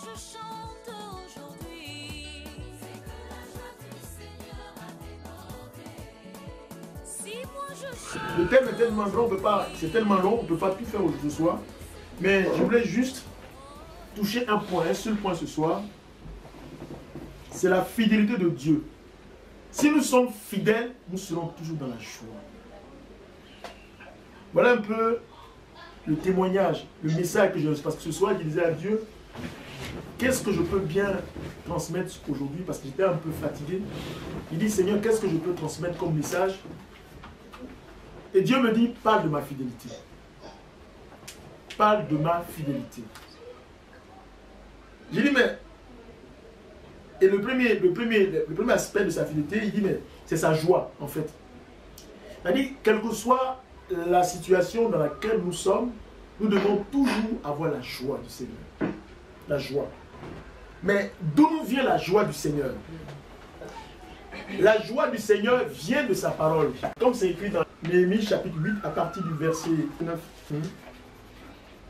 je chante aujourd'hui, c'est que la joie du Seigneur a débordé. Si moi je chante. Le thème est tellement long, c'est tellement long, on ne peut pas tout faire ce soir. Mais je voulais juste toucher un point, un seul point ce soir. C'est la fidélité de Dieu. Si nous sommes fidèles, nous serons toujours dans la joie. Voilà un peu le témoignage, le message que je reçois. Parce que ce soir, je disais à Dieu, qu'est-ce que je peux bien transmettre aujourd'hui? Parce que j'étais un peu fatigué. Il dit, Seigneur, qu'est-ce que je peux transmettre comme message? Et Dieu me dit, parle de ma fidélité. Parle de ma fidélité. J'ai dit, mais... Et le premier aspect de sa fidélité, il dit, mais c'est sa joie, en fait. Il a dit, quelle que soit la situation dans laquelle nous sommes, nous devons toujours avoir la joie du Seigneur. La joie. Mais d'où nous vient la joie du Seigneur? La joie du Seigneur vient de sa parole. Comme c'est écrit dans Néhémie chapitre 8 à partir du verset 9.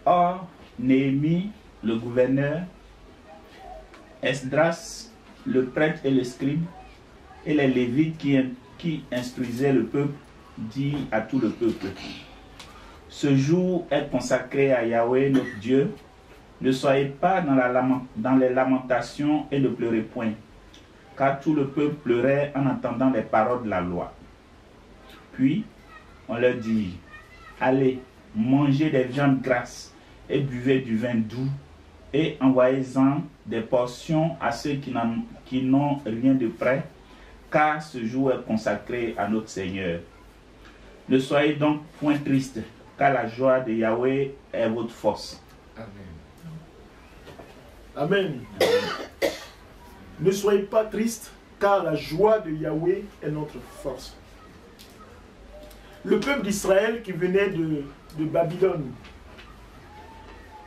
Or, Néhémie, le gouverneur, Esdras, le prêtre et le scribe, et les Lévites qui instruisaient le peuple, dit à tout le peuple: ce jour est consacré à Yahweh notre Dieu. Ne soyez pas dans les lamentations et ne pleurez point, car tout le peuple pleurait en entendant les paroles de la loi. Puis on leur dit: allez, mangez des viandes grasses et buvez du vin doux, et envoyez-en des portions à ceux qui n'ont rien de près, car ce jour est consacré à notre Seigneur. Ne soyez donc point tristes, car la joie de Yahweh est votre force. Amen. Amen. Ne soyez pas tristes, car la joie de Yahweh est notre force. Le peuple d'Israël qui venait de Babylone,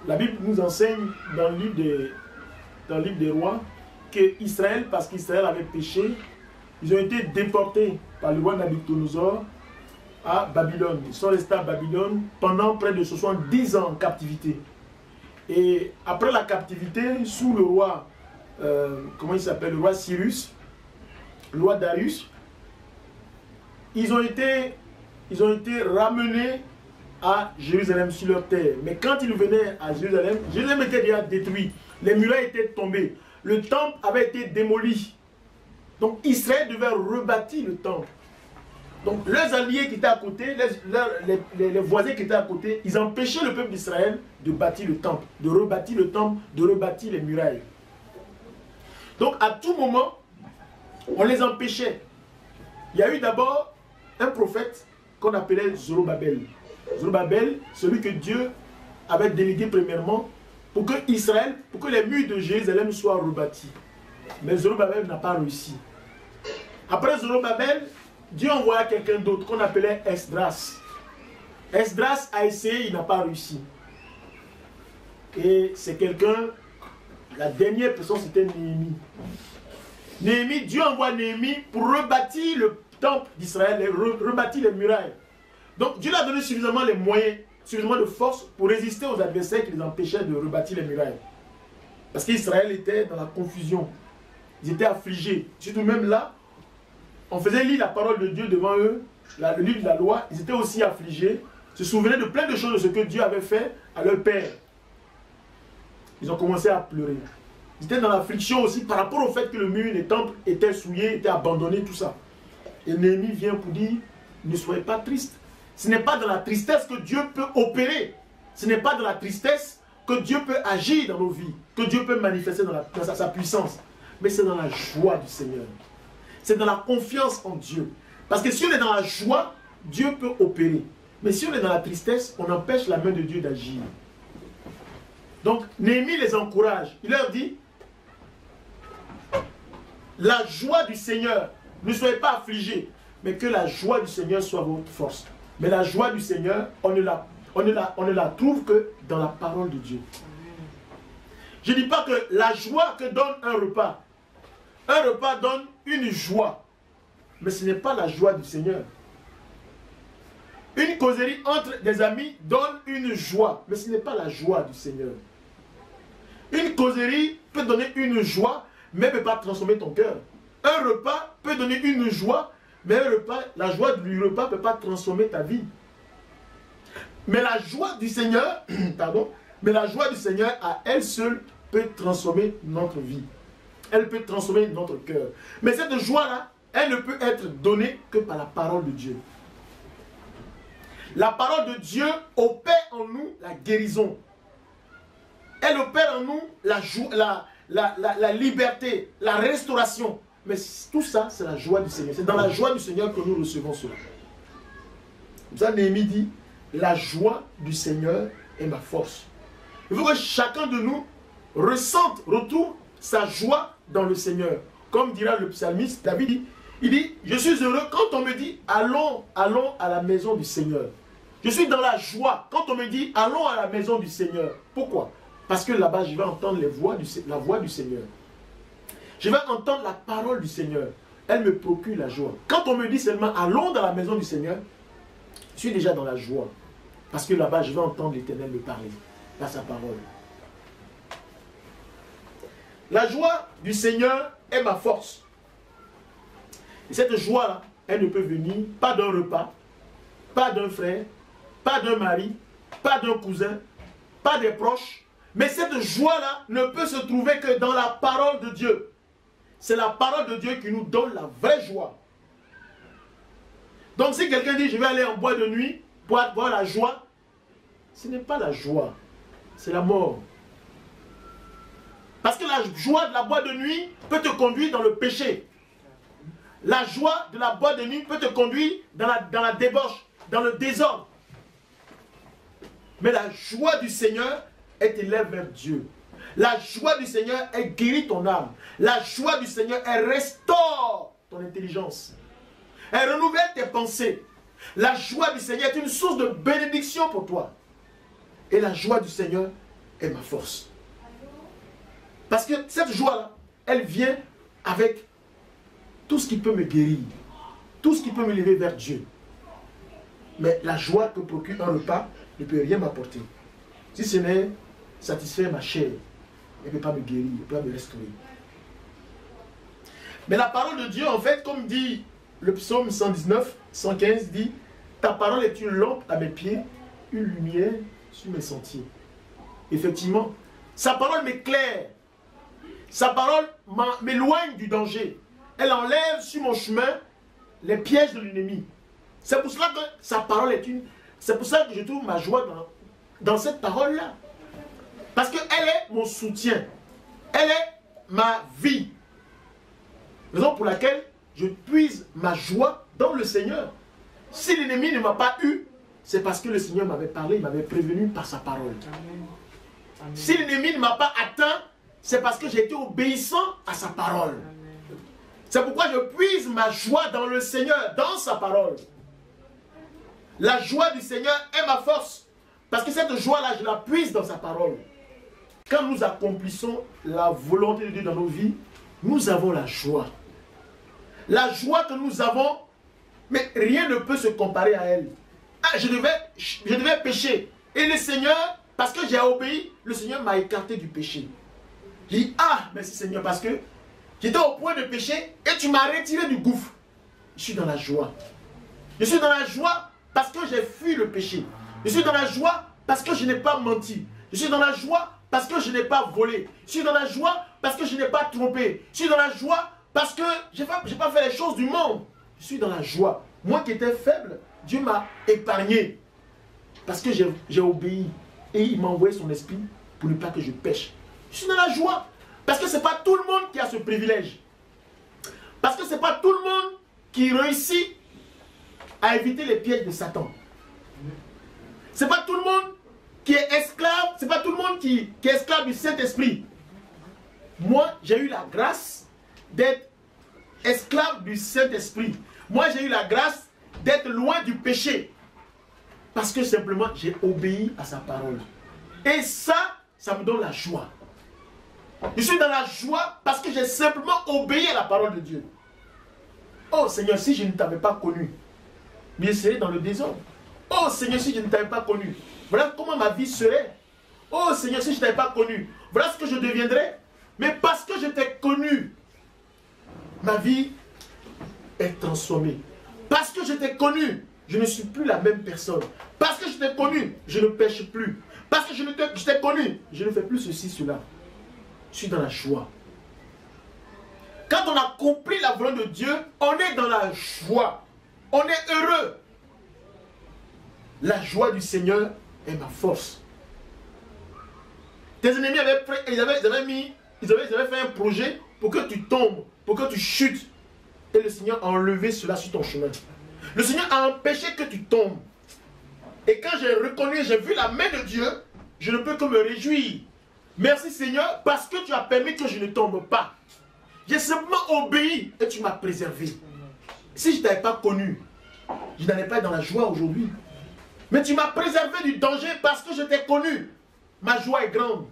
la Bible nous enseigne dans le livre des rois que Israël, parce qu'Israël avait péché, ils ont été déportés par le roi Nabuchodonosor à Babylone. Ils sont restés à Babylone pendant près de 70 ans en captivité. Et après la captivité, sous le roi, comment il s'appelle, le roi Cyrus, le roi Darius, ils ont été ramenés à Jérusalem sur leur terre. Mais quand ils venaient à Jérusalem, Jérusalem était déjà détruit. Les murailles étaient tombées. Le temple avait été démoli. Donc Israël devait rebâtir le temple. Donc leurs alliés qui étaient à côté, les voisins qui étaient à côté, ils empêchaient le peuple d'Israël de bâtir le temple, de rebâtir le temple, de rebâtir les murailles. Donc à tout moment, on les empêchait. Il y a eu d'abord un prophète qu'on appelait Zorobabel. Zorobabel, celui que Dieu avait délégué premièrement pour que Israël, pour que les murs de Jérusalem soient rebâtis. Mais Zorobabel n'a pas réussi. Après Zorobabel, Dieu envoya quelqu'un d'autre qu'on appelait Esdras. Esdras a essayé, il n'a pas réussi. Et c'est quelqu'un, la dernière personne c'était Néhémie. Néhémie, Dieu envoie Néhémie pour rebâtir le temple d'Israël, rebâtir les murailles. Donc Dieu lui a donné suffisamment les moyens, suffisamment de force pour résister aux adversaires qui les empêchaient de rebâtir les murailles. Parce qu'Israël était dans la confusion. Ils étaient affligés. Surtout même là, on faisait lire la parole de Dieu devant eux, le livre de la loi, ils étaient aussi affligés, se souvenaient de plein de choses de ce que Dieu avait fait à leur père. Ils ont commencé à pleurer. Ils étaient dans l'affliction aussi par rapport au fait que le mur des temples était souillé, était abandonné, tout ça. Et Néhémie vient pour dire, ne soyez pas tristes. Ce n'est pas dans la tristesse que Dieu peut opérer. Ce n'est pas dans la tristesse que Dieu peut agir dans nos vies, que Dieu peut manifester dans sa puissance. Mais c'est dans la joie du Seigneur. C'est dans la confiance en Dieu. Parce que si on est dans la joie, Dieu peut opérer. Mais si on est dans la tristesse, on empêche la main de Dieu d'agir. Donc, Néhémie les encourage. Il leur dit, la joie du Seigneur, ne soyez pas affligés, mais que la joie du Seigneur soit votre force. Mais la joie du Seigneur, on ne la trouve que dans la parole de Dieu. Je ne dis pas que la joie que donne un repas donne une joie, mais ce n'est pas la joie du Seigneur. Une causerie entre des amis donne une joie, mais ce n'est pas la joie du Seigneur. Une causerie peut donner une joie, mais ne peut pas transformer ton cœur. Un repas peut donner une joie, mais la joie du repas ne peut pas transformer ta vie. Mais la joie du Seigneur, mais la joie du Seigneur à elle seule peut transformer notre vie. Elle peut transformer notre cœur. Mais cette joie-là, elle ne peut être donnée que par la parole de Dieu. La parole de Dieu opère en nous la guérison. Elle opère en nous la joie, la liberté, la restauration. Mais tout ça, c'est la joie du Seigneur. C'est dans la joie du Seigneur que nous recevons cela. Comme ça, Néhémie dit, la joie du Seigneur est ma force. Il faut que chacun de nous retrouve sa joie dans le Seigneur. Comme dira le psalmiste, David, il dit, je suis heureux quand on me dit, allons à la maison du Seigneur. Je suis dans la joie quand on me dit, allons à la maison du Seigneur. Pourquoi? Parce que là-bas, je vais entendre la voix du Seigneur. Je vais entendre la parole du Seigneur. Elle me procure la joie. Quand on me dit seulement, allons dans la maison du Seigneur, je suis déjà dans la joie. Parce que là-bas, je vais entendre l'Éternel me parler par sa parole. La joie du Seigneur est ma force. Et cette joie-là, elle ne peut venir pas d'un repas, pas d'un frère, pas d'un mari, pas d'un cousin, pas des proches. Mais cette joie-là ne peut se trouver que dans la parole de Dieu. C'est la parole de Dieu qui nous donne la vraie joie. Donc si quelqu'un dit, je vais aller en boîte de nuit pour avoir la joie, ce n'est pas la joie, c'est la mort. Parce que la joie de la boîte de nuit peut te conduire dans le péché. La joie de la boîte de nuit peut te conduire dans la débauche, dans le désordre. Mais la joie du Seigneur, elle t'élève vers Dieu. La joie du Seigneur, elle guérit ton âme. La joie du Seigneur, elle restaure ton intelligence. Elle renouvelle tes pensées. La joie du Seigneur est une source de bénédiction pour toi. Et la joie du Seigneur est ma force. Parce que cette joie-là, elle vient avec tout ce qui peut me guérir. Tout ce qui peut me lever vers Dieu. Mais la joie que procure un repas ne peut rien m'apporter. Si ce n'est satisfaire ma chair, elle ne peut pas me guérir, elle ne peut pas me restaurer. Mais la parole de Dieu, en fait, comme dit le psaume 119, 115, dit, ta parole est une lampe à mes pieds, une lumière sur mes sentiers. Effectivement, sa parole m'éclaire. Sa parole m'éloigne du danger. Elle enlève sur mon chemin les pièges de l'ennemi. C'est pour cela que sa parole est une... C'est pour ça que je trouve ma joie dans cette parole-là. Parce qu'elle est mon soutien. Elle est ma vie. Raison pour laquelle je puise ma joie dans le Seigneur. Si l'ennemi ne m'a pas eu, c'est parce que le Seigneur m'avait parlé, il m'avait prévenu par sa parole. Amen. Si l'ennemi ne m'a pas atteint, c'est parce que j'ai été obéissant à sa parole. C'est pourquoi je puise ma joie dans le Seigneur, dans sa parole. La joie du Seigneur est ma force. Parce que cette joie-là, je la puise dans sa parole. Quand nous accomplissons la volonté de Dieu dans nos vies, nous avons la joie. La joie que nous avons, mais rien ne peut se comparer à elle. Ah, je devais pécher. Et le Seigneur, parce que j'ai obéi, le Seigneur m'a écarté du péché. J'ai dit, ah, merci Seigneur, parce que j'étais au point de pécher et tu m'as retiré du gouffre. Je suis dans la joie. Je suis dans la joie parce que j'ai fui le péché. Je suis dans la joie parce que je n'ai pas menti. Je suis dans la joie parce que je n'ai pas volé. Je suis dans la joie parce que je n'ai pas trompé. Je suis dans la joie parce que je n'ai pas fait les choses du monde. Je suis dans la joie. Moi qui étais faible, Dieu m'a épargné. Parce que j'ai obéi. Et il m'a envoyé son esprit pour ne pas que je pêche. Je suis dans la joie. Parce que ce n'est pas tout le monde qui a ce privilège. Parce que ce n'est pas tout le monde qui réussit à éviter les pièges de Satan. Ce n'est pas tout le monde qui est esclave. Ce n'est pas tout le monde qui est esclave du Saint-Esprit. Moi, j'ai eu la grâce d'être esclave du Saint-Esprit. Moi, j'ai eu la grâce d'être loin du péché. Parce que simplement, j'ai obéi à sa parole. Et ça me donne la joie. Je suis dans la joie parce que j'ai simplement obéi à la parole de Dieu. Oh Seigneur, si je ne t'avais pas connu, je serais dans le désordre. Oh Seigneur, si je ne t'avais pas connu, voilà comment ma vie serait. oh Seigneur, si je ne t'avais pas connu, voilà ce que je deviendrais. Mais parce que je t'ai connu, ma vie est transformée. Parce que je t'ai connu, je ne suis plus la même personne. Parce que je t'ai connu, je ne pêche plus. Parce que je t'ai connu, je ne fais plus ceci, cela. Je suis dans la joie. Quand on a compris la volonté de Dieu, on est dans la joie. On est heureux. La joie du Seigneur est ma force. Tes ennemis avaient fait un projet pour que tu tombes, pour que tu chutes. Et le Seigneur a enlevé cela sur ton chemin. Le Seigneur a empêché que tu tombes. Et quand j'ai reconnu, j'ai vu la main de Dieu, je ne peux que me réjouir. Merci Seigneur, parce que tu as permis que je ne tombe pas. J'ai simplement obéi et tu m'as préservé. Si je ne t'avais pas connu, je n'allais pas être dans la joie aujourd'hui. Mais tu m'as préservé du danger parce que je t'ai connu. Ma joie est grande.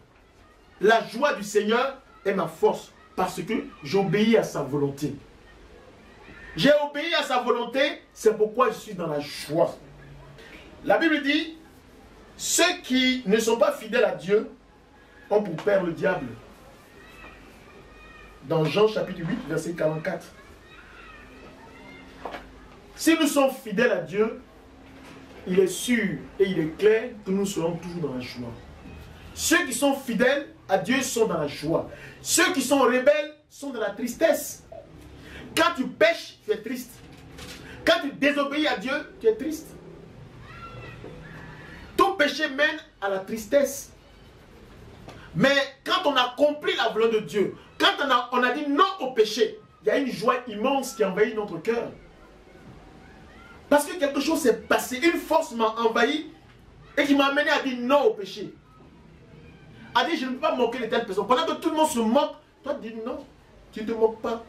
La joie du Seigneur est ma force parce que j'obéis à sa volonté. J'ai obéi à sa volonté, c'est pourquoi je suis dans la joie. La Bible dit, ceux qui ne sont pas fidèles à Dieu ont pour père le diable. Dans Jean chapitre 8, verset 44. Si nous sommes fidèles à Dieu, il est sûr et il est clair que nous serons toujours dans la joie. Ceux qui sont fidèles à Dieu sont dans la joie. Ceux qui sont rebelles sont dans la tristesse. Quand tu pêches, tu es triste. Quand tu désobéis à Dieu, tu es triste. Tout péché mène à la tristesse. Mais quand on a compris la volonté de Dieu, quand on a dit non au péché, il y a une joie immense qui envahit notre cœur. Parce que quelque chose s'est passé, une force m'a envahi et qui m'a amené à dire non au péché. A dit je ne peux pas moquer de telle personne. Pendant que tout le monde se moque, toi tu dis non, tu ne te moques pas.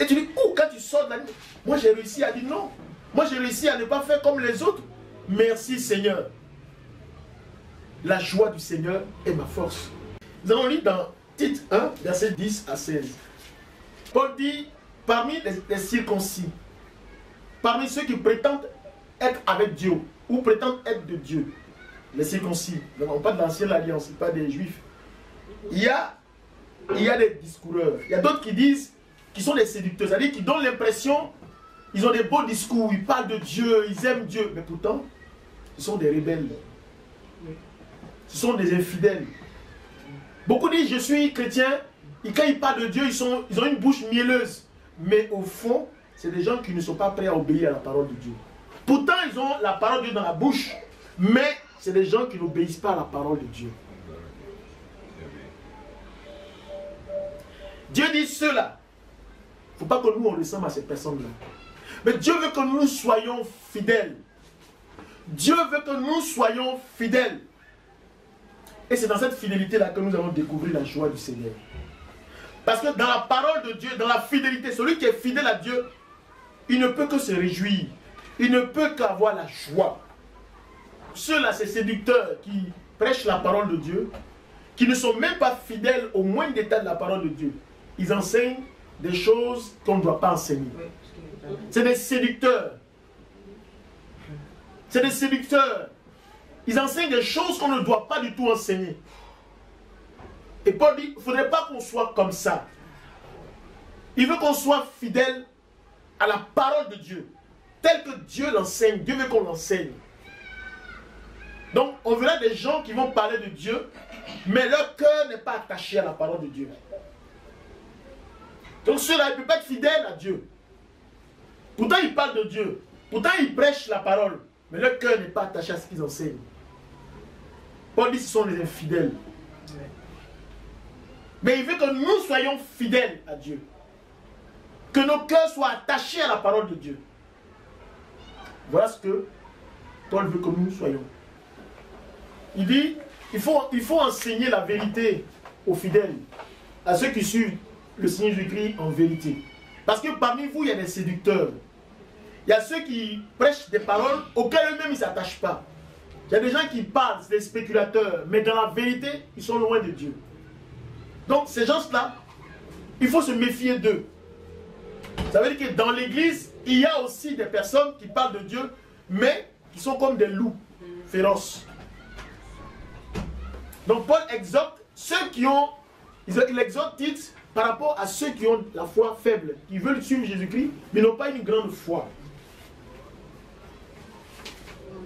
Et tu dis, quand tu sors de la nuit, moi j'ai réussi à dire non. Moi j'ai réussi à ne pas faire comme les autres. Merci Seigneur. La joie du Seigneur est ma force. Nous allons lire dans Tite 1, verset 10 à 16. Paul dit, parmi les circoncis, parmi ceux qui prétendent être avec Dieu, ou prétendent être de Dieu, les circoncis, on parle de l'ancienne alliance, pas des juifs, il y a des discoureurs, il y a d'autres qui disent, qui sont des séducteurs, c'est-à-dire qui donnent l'impression, ils ont des beaux discours, ils parlent de Dieu, ils aiment Dieu, mais pourtant, ce sont des rebelles. Ce sont des infidèles. Beaucoup disent, je suis chrétien, et quand ils parlent de Dieu, ils ont une bouche mielleuse. Mais au fond, c'est des gens qui ne sont pas prêts à obéir à la parole de Dieu. Pourtant, ils ont la parole de Dieu dans la bouche, mais c'est des gens qui n'obéissent pas à la parole de Dieu. Dieu dit cela. Il ne faut pas que nous, on ressemble à ces personnes-là. Mais Dieu veut que nous soyons fidèles. Dieu veut que nous soyons fidèles. Et c'est dans cette fidélité-là que nous allons découvrir la joie du Seigneur. Parce que dans la parole de Dieu, dans la fidélité, celui qui est fidèle à Dieu, il ne peut que se réjouir. Il ne peut qu'avoir la joie. Ceux-là, ces séducteurs qui prêchent la parole de Dieu, qui ne sont même pas fidèles au moindre détail de la parole de Dieu, ils enseignent des choses qu'on ne doit pas enseigner. C'est des séducteurs. C'est des séducteurs. Ils enseignent des choses qu'on ne doit pas du tout enseigner. Et Paul dit, il ne faudrait pas qu'on soit comme ça. Il veut qu'on soit fidèle à la parole de Dieu. Tel que Dieu l'enseigne. Dieu veut qu'on l'enseigne. Donc, on verra des gens qui vont parler de Dieu, mais leur cœur n'est pas attaché à la parole de Dieu. Donc, ceux-là, ils ne peuvent pas être fidèles à Dieu. Pourtant, ils parlent de Dieu. Pourtant, ils prêchent la parole, mais leur cœur n'est pas attaché à ce qu'ils enseignent. Paul dit que ce sont les infidèles. Mais il veut que nous soyons fidèles à Dieu. Que nos cœurs soient attachés à la parole de Dieu. Voilà ce que Paul veut que nous soyons. Il dit, il faut enseigner la vérité aux fidèles, à ceux qui suivent le Seigneur Jésus-Christ en vérité. Parce que parmi vous, il y a des séducteurs. Il y a ceux qui prêchent des paroles auxquelles eux-mêmes ils ne s'attachent pas. Il y a des gens qui parlent, c'est des spéculateurs, mais dans la vérité, ils sont loin de Dieu. Donc ces gens-là, il faut se méfier d'eux. Ça veut dire que dans l'église, il y a aussi des personnes qui parlent de Dieu, mais qui sont comme des loups féroces. Donc Paul exhorte ceux qui ont, il exhorte Tite par rapport à ceux qui ont la foi faible, qui veulent suivre Jésus-Christ, mais n'ont pas une grande foi.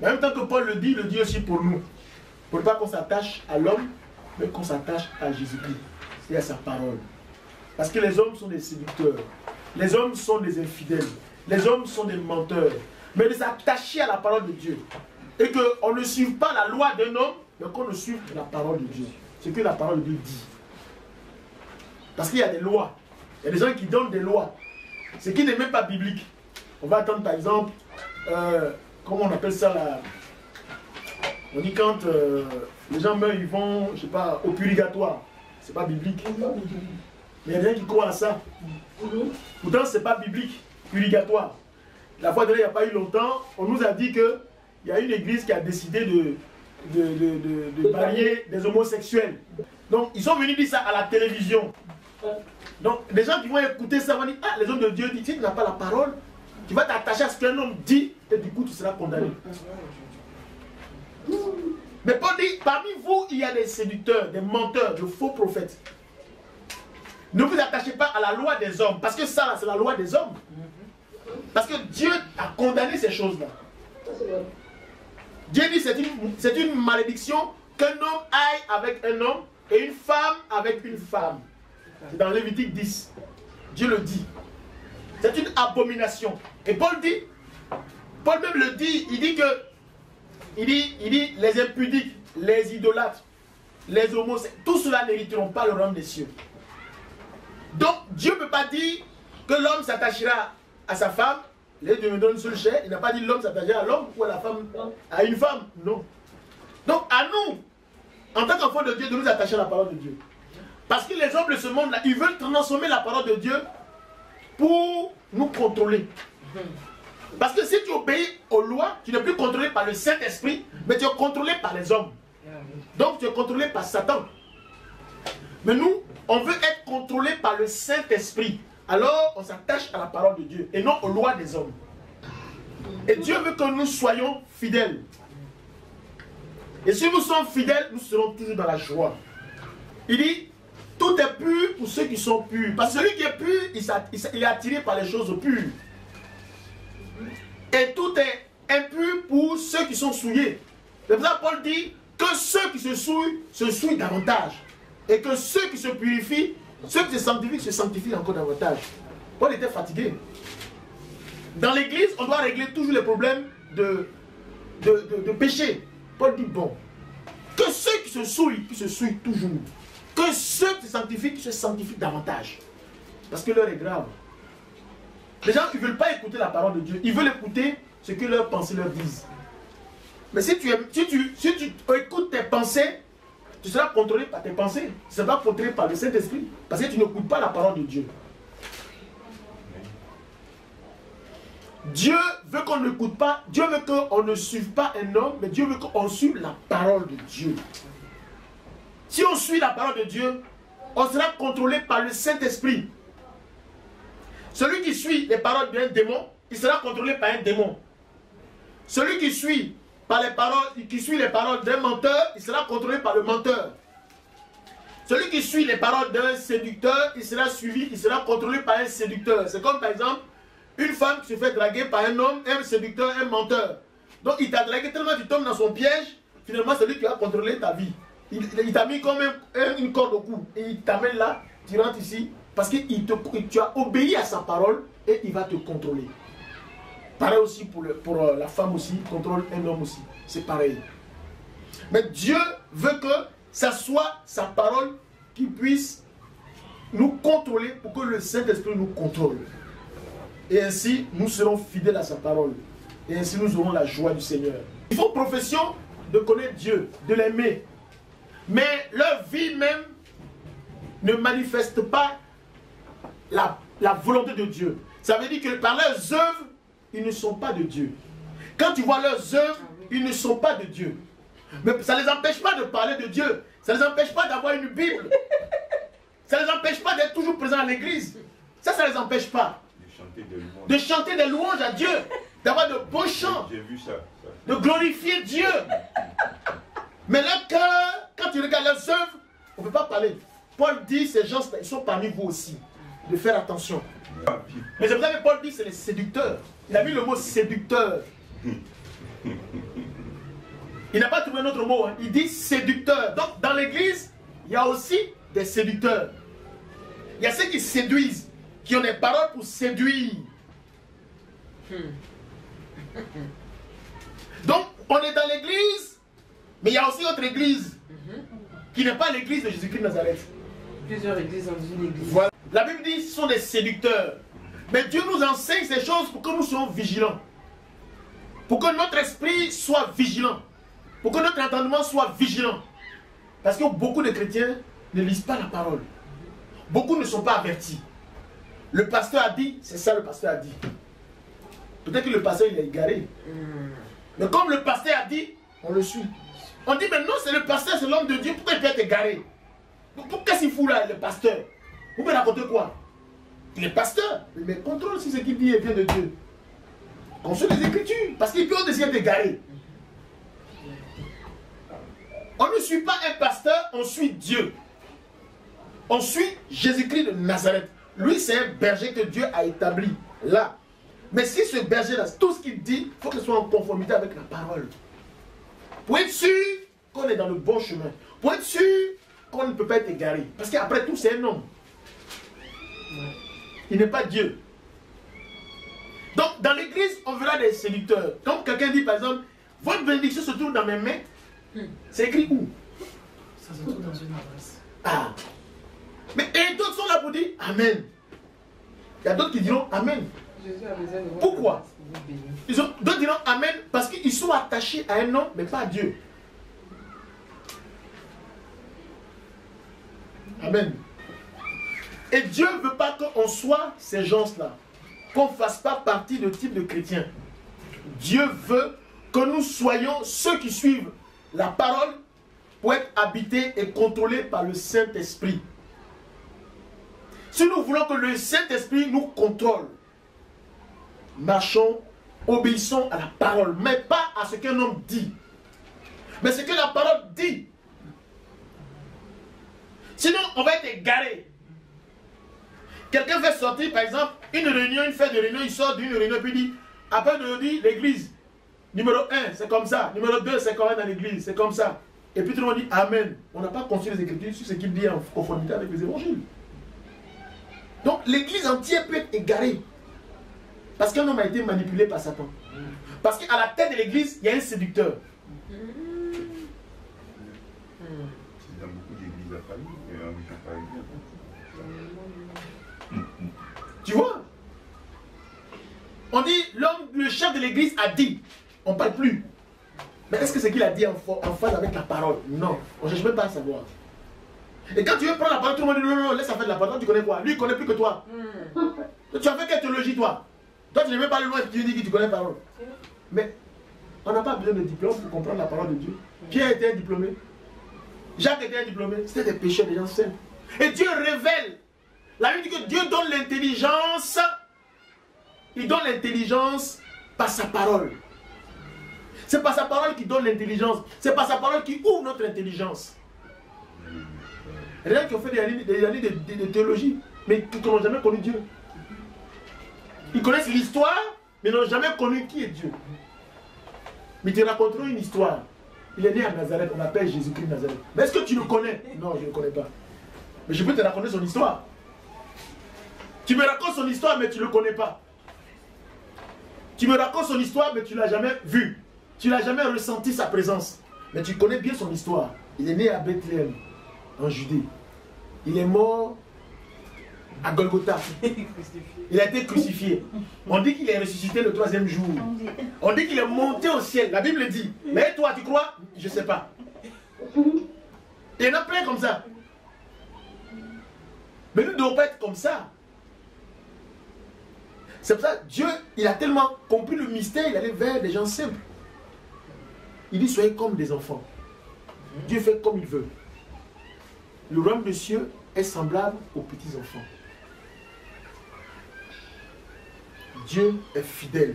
En même temps que Paul le dit aussi pour nous. Pour ne pas qu'on s'attache à l'homme, mais qu'on s'attache à Jésus-Christ et à sa parole. Parce que les hommes sont des séducteurs, les hommes sont des infidèles, les hommes sont des menteurs. Mais de s'attacher à la parole de Dieu. Et qu'on ne suive pas la loi d'un homme, mais qu'on ne suive la parole de Dieu. Ce que la parole de Dieu dit. Parce qu'il y a des lois. Il y a des gens qui donnent des lois. Ce qui n'est même pas biblique. On va attendre par exemple, comment on appelle ça là? On dit quand les gens meurent, ils vont, je sais pas, au purgatoire. C'est pas biblique. Mais il y a des gens qui croient à ça. Pourtant, c'est pas biblique. Purgatoire. La fois dernière, il n'y a pas eu longtemps, on nous a dit qu'il y a une église qui a décidé de balayer des homosexuels. Donc, ils sont venus dire ça à la télévision. Donc, les gens qui vont écouter ça vont dire, ah, les hommes de Dieu disent, si tu n'as pas la parole, tu vas t'attacher à ce qu'un homme dit, et du coup, tu seras condamné. Mais Paul dit, parmi vous, il y a des séducteurs, des menteurs, de faux prophètes. Ne vous attachez pas à la loi des hommes, parce que ça, c'est la loi des hommes. Parce que Dieu a condamné ces choses-là. Dieu dit c'est une malédiction qu'un homme aille avec un homme et une femme avec une femme. C'est dans Lévitique 10. Dieu le dit. C'est une abomination. Et Paul même le dit, il dit les impudiques, les idolâtres, les homosexuels, tout cela n'hériteront pas le royaume des cieux. Donc Dieu ne peut pas dire que l'homme s'attachera à sa femme, les deux me donnent une seule chair. Il n'a pas dit l'homme s'attachera à l'homme ou à la femme à une femme. Non. Donc à nous, en tant qu'enfants de Dieu, de nous attacher à la parole de Dieu. Parce que les hommes de ce monde-là, ils veulent transformer la parole de Dieu pour nous contrôler. Parce que si tu obéis aux lois, tu n'es plus contrôlé par le Saint-Esprit, mais tu es contrôlé par les hommes. Donc tu es contrôlé par Satan. Mais nous, on veut être contrôlé par le Saint-Esprit. Alors, on s'attache à la parole de Dieu et non aux lois des hommes. Et Dieu veut que nous soyons fidèles. Et si nous sommes fidèles, nous serons toujours dans la joie. Il dit, tout est pur pour ceux qui sont purs. Parce que celui qui est pur, il est attiré par les choses pures. Et tout est impur pour ceux qui sont souillés. C'est pour ça que Paul dit que ceux qui se souillent davantage. Et que ceux qui se purifient, ceux qui se sanctifient encore davantage. Paul était fatigué. Dans l'église, on doit régler toujours les problèmes de péché. Paul dit, bon, que ceux qui se souillent toujours. Que ceux qui se sanctifient davantage. Parce que l'heure est grave. Les gens qui ne veulent pas écouter la parole de Dieu, ils veulent écouter ce que leurs pensées leur disent. Mais si tu écoutes tes pensées, tu seras contrôlé par tes pensées. Tu seras contrôlé par le Saint-Esprit. Parce que tu n'écoutes pas la parole de Dieu. Dieu veut qu'on n'écoute pas, Dieu veut qu'on ne suive pas un homme, mais Dieu veut qu'on suive la parole de Dieu. Si on suit la parole de Dieu, on sera contrôlé par le Saint-Esprit. Celui qui suit les paroles d'un démon, il sera contrôlé par un démon. Celui qui suit les paroles d'un menteur, il sera contrôlé par le menteur. Celui qui suit les paroles d'un séducteur, il sera contrôlé par un séducteur. C'est comme par exemple, une femme qui se fait draguer par un homme, un séducteur, un menteur. Donc il t'a dragué tellement tu tombes dans son piège, finalement c'est lui qui va contrôler ta vie. Il t'a mis comme une corde au cou. Et il t'amène là, tu rentres ici, parce que tu as obéi à sa parole et il va te contrôler. Pareil aussi pour la femme aussi, contrôle un homme aussi. C'est pareil. Mais Dieu veut que ça soit sa parole qui puisse nous contrôler pour que le Saint-Esprit nous contrôle. Et ainsi, nous serons fidèles à sa parole. Et ainsi, nous aurons la joie du Seigneur. Ils font profession de connaître Dieu, de l'aimer. Mais leur vie même ne manifeste pas la volonté de Dieu. Ça veut dire que par leurs œuvres, ils ne sont pas de Dieu. Quand tu vois leurs œuvres, ils ne sont pas de Dieu. Mais ça ne les empêche pas de parler de Dieu. Ça ne les empêche pas d'avoir une Bible. Ça ne les empêche pas d'être toujours présents à l'église. Ça ne les empêche pas. De chanter des louanges à Dieu. D'avoir de beaux chants. J'ai vu ça. De glorifier Dieu. Mais leur cœur, quand tu regardes leurs œuvres, on ne peut pas parler. Paul dit, ces gens, ils sont parmi vous aussi. De faire attention. Mais c'est pour ça que Paul dit, c'est les séducteurs. Il a mis le mot séducteur. Il n'a pas trouvé un autre mot. Hein. Il dit séducteur. Donc, dans l'église, il y a aussi des séducteurs. Il y a ceux qui séduisent, qui ont des paroles pour séduire. Donc, on est dans l'église, mais il y a aussi autre église, qui n'est pas l'église de Jésus-Christ de Nazareth. Plusieurs églises dans une église. Voilà. La Bible dit ce sont des séducteurs. Mais Dieu nous enseigne ces choses pour que nous soyons vigilants. Pour que notre esprit soit vigilant. Pour que notre entendement soit vigilant. Parce que beaucoup de chrétiens ne lisent pas la parole. Beaucoup ne sont pas avertis. Le pasteur a dit, c'est ça le pasteur a dit. Peut-être que le pasteur il est égaré. Mais comme le pasteur a dit, on le suit. On dit, mais non, c'est le pasteur, c'est l'homme de Dieu. Pourquoi il peut être égaré? Qu'est-ce qu'il fout là, le pasteur? Vous me racontez quoi? Il est pasteur. Mais contrôle si ce qu'il dit vient de Dieu. Consulte les Écritures. Parce qu'il peut aussi être égaré. On ne suit pas un pasteur, on suit Dieu. On suit Jésus-Christ de Nazareth. Lui, c'est un berger que Dieu a établi là. Mais si ce berger-là, tout ce qu'il dit, il faut qu'il soit en conformité avec la parole. Pour être sûr qu'on est dans le bon chemin. Pour être sûr qu'on ne peut pas être égaré. Parce qu'après tout, c'est un homme. Il n'est pas Dieu. Donc, dans l'église, on verra des séducteurs. Quand quelqu'un dit, par exemple, votre bénédiction se trouve dans mes mains, c'est écrit où? Ça se trouve dans une adresse. Ah. Mais et d'autres sont là pour dire Amen. Il y a d'autres qui diront Amen. Pourquoi? D'autres diront Amen parce qu'ils sont attachés à un nom, mais pas à Dieu. Amen. Et Dieu ne veut pas qu'on soit ces gens-là, qu'on ne fasse pas partie de type de chrétiens. Dieu veut que nous soyons ceux qui suivent la parole pour être habités et contrôlés par le Saint-Esprit. Si nous voulons que le Saint-Esprit nous contrôle, marchons, obéissons à la parole, mais pas à ce qu'un homme dit, mais ce que la parole dit. Sinon, on va être égaré. Quelqu'un fait sortir, par exemple, une réunion, une fête de réunion, il sort d'une réunion, puis il dit, après de dire l'église, numéro 1, c'est comme ça, numéro 2, c'est quand même dans l'église, c'est comme ça. Et puis tout le monde dit Amen. On n'a pas construit les Écritures sur ce qu'il dit en conformité avec les évangiles. Donc l'église entière peut être égarée. Parce qu'un homme a été manipulé par Satan. Parce qu'à la tête de l'église, il y a un séducteur. Il y a beaucoup d'églises à Paris et en région parisienne. Tu vois? On dit, le chef de l'église a dit. On ne parle plus. Mais est-ce que ce qu'il a dit en phase avec la parole? Non. On ne cherche même pas à savoir. Et quand tu veux prendre la parole, tout le monde dit non, non, laisse faire de la parole. Toi, tu connais quoi? Lui, il ne connaît plus que toi. Tu as fait quelle théologie, toi? Toi, tu ne veux pas le loin et tu dis que tu connais la parole. Mais on n'a pas besoin de diplôme pour comprendre la parole de Dieu. Pierre était un diplômé. Jacques était un diplômé. C'était des pécheurs, des gens simples. Et Dieu révèle. La Bible dit que Dieu donne l'intelligence. Il donne l'intelligence par sa parole. C'est par sa parole qui donne l'intelligence. C'est par sa parole qui ouvre notre intelligence. Il y a des gens qui ont fait des années de théologie, mais qui n'ont jamais connu Dieu. Ils connaissent l'histoire, mais n'ont jamais connu qui est Dieu. Mais ils te raconteront une histoire. Il est né à Nazareth, on l'appelle Jésus-Christ de Nazareth. Mais est-ce que tu le connais? Non, je ne le connais pas. Mais je peux te raconter son histoire. Tu me racontes son histoire, mais tu ne le connais pas. Tu me racontes son histoire, mais tu ne l'as jamais vu. Tu n'as jamais ressenti sa présence. Mais tu connais bien son histoire. Il est né à Bethléem, en Judée. Il est mort à Golgotha. Il a été crucifié. On dit qu'il est ressuscité le 3e jour. On dit qu'il est monté au ciel. La Bible dit. Mais toi, tu crois? Je ne sais pas. Il y en a plein comme ça. Mais nous ne devons pas être comme ça. C'est pour ça que Dieu, il a tellement compris le mystère, il allait vers des gens simples. Il dit, soyez comme des enfants. Dieu fait comme il veut. Le royaume des cieux est semblable aux petits enfants. Dieu est fidèle.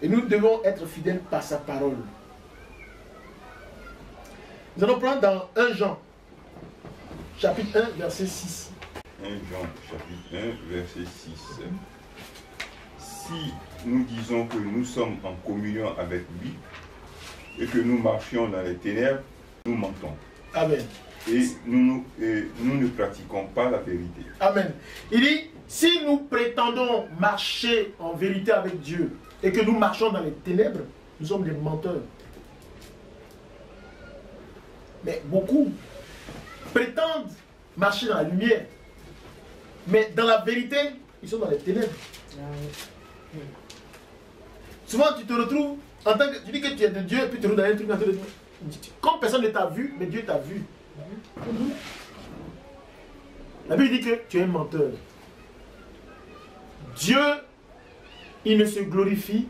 Et nous devons être fidèles par sa parole. Nous allons prendre dans 1 Jean, chapitre 1, verset 6. 1 Jean, chapitre 1, verset 6. Si nous disons que nous sommes en communion avec lui et que nous marchions dans les ténèbres, nous mentons. Amen. Et nous ne pratiquons pas la vérité. Amen. Il dit, si nous prétendons marcher en vérité avec Dieu et que nous marchons dans les ténèbres, nous sommes des menteurs. Mais beaucoup prétendent marcher dans la lumière. Mais dans la vérité, ils sont dans les ténèbres. Souvent, tu te retrouves, en tant que, tu dis que tu es de Dieu, et puis tu te retrouves dans un truc, comme personne ne t'a vu, mais Dieu t'a vu. La Bible dit que tu es un menteur. Dieu, il ne se glorifie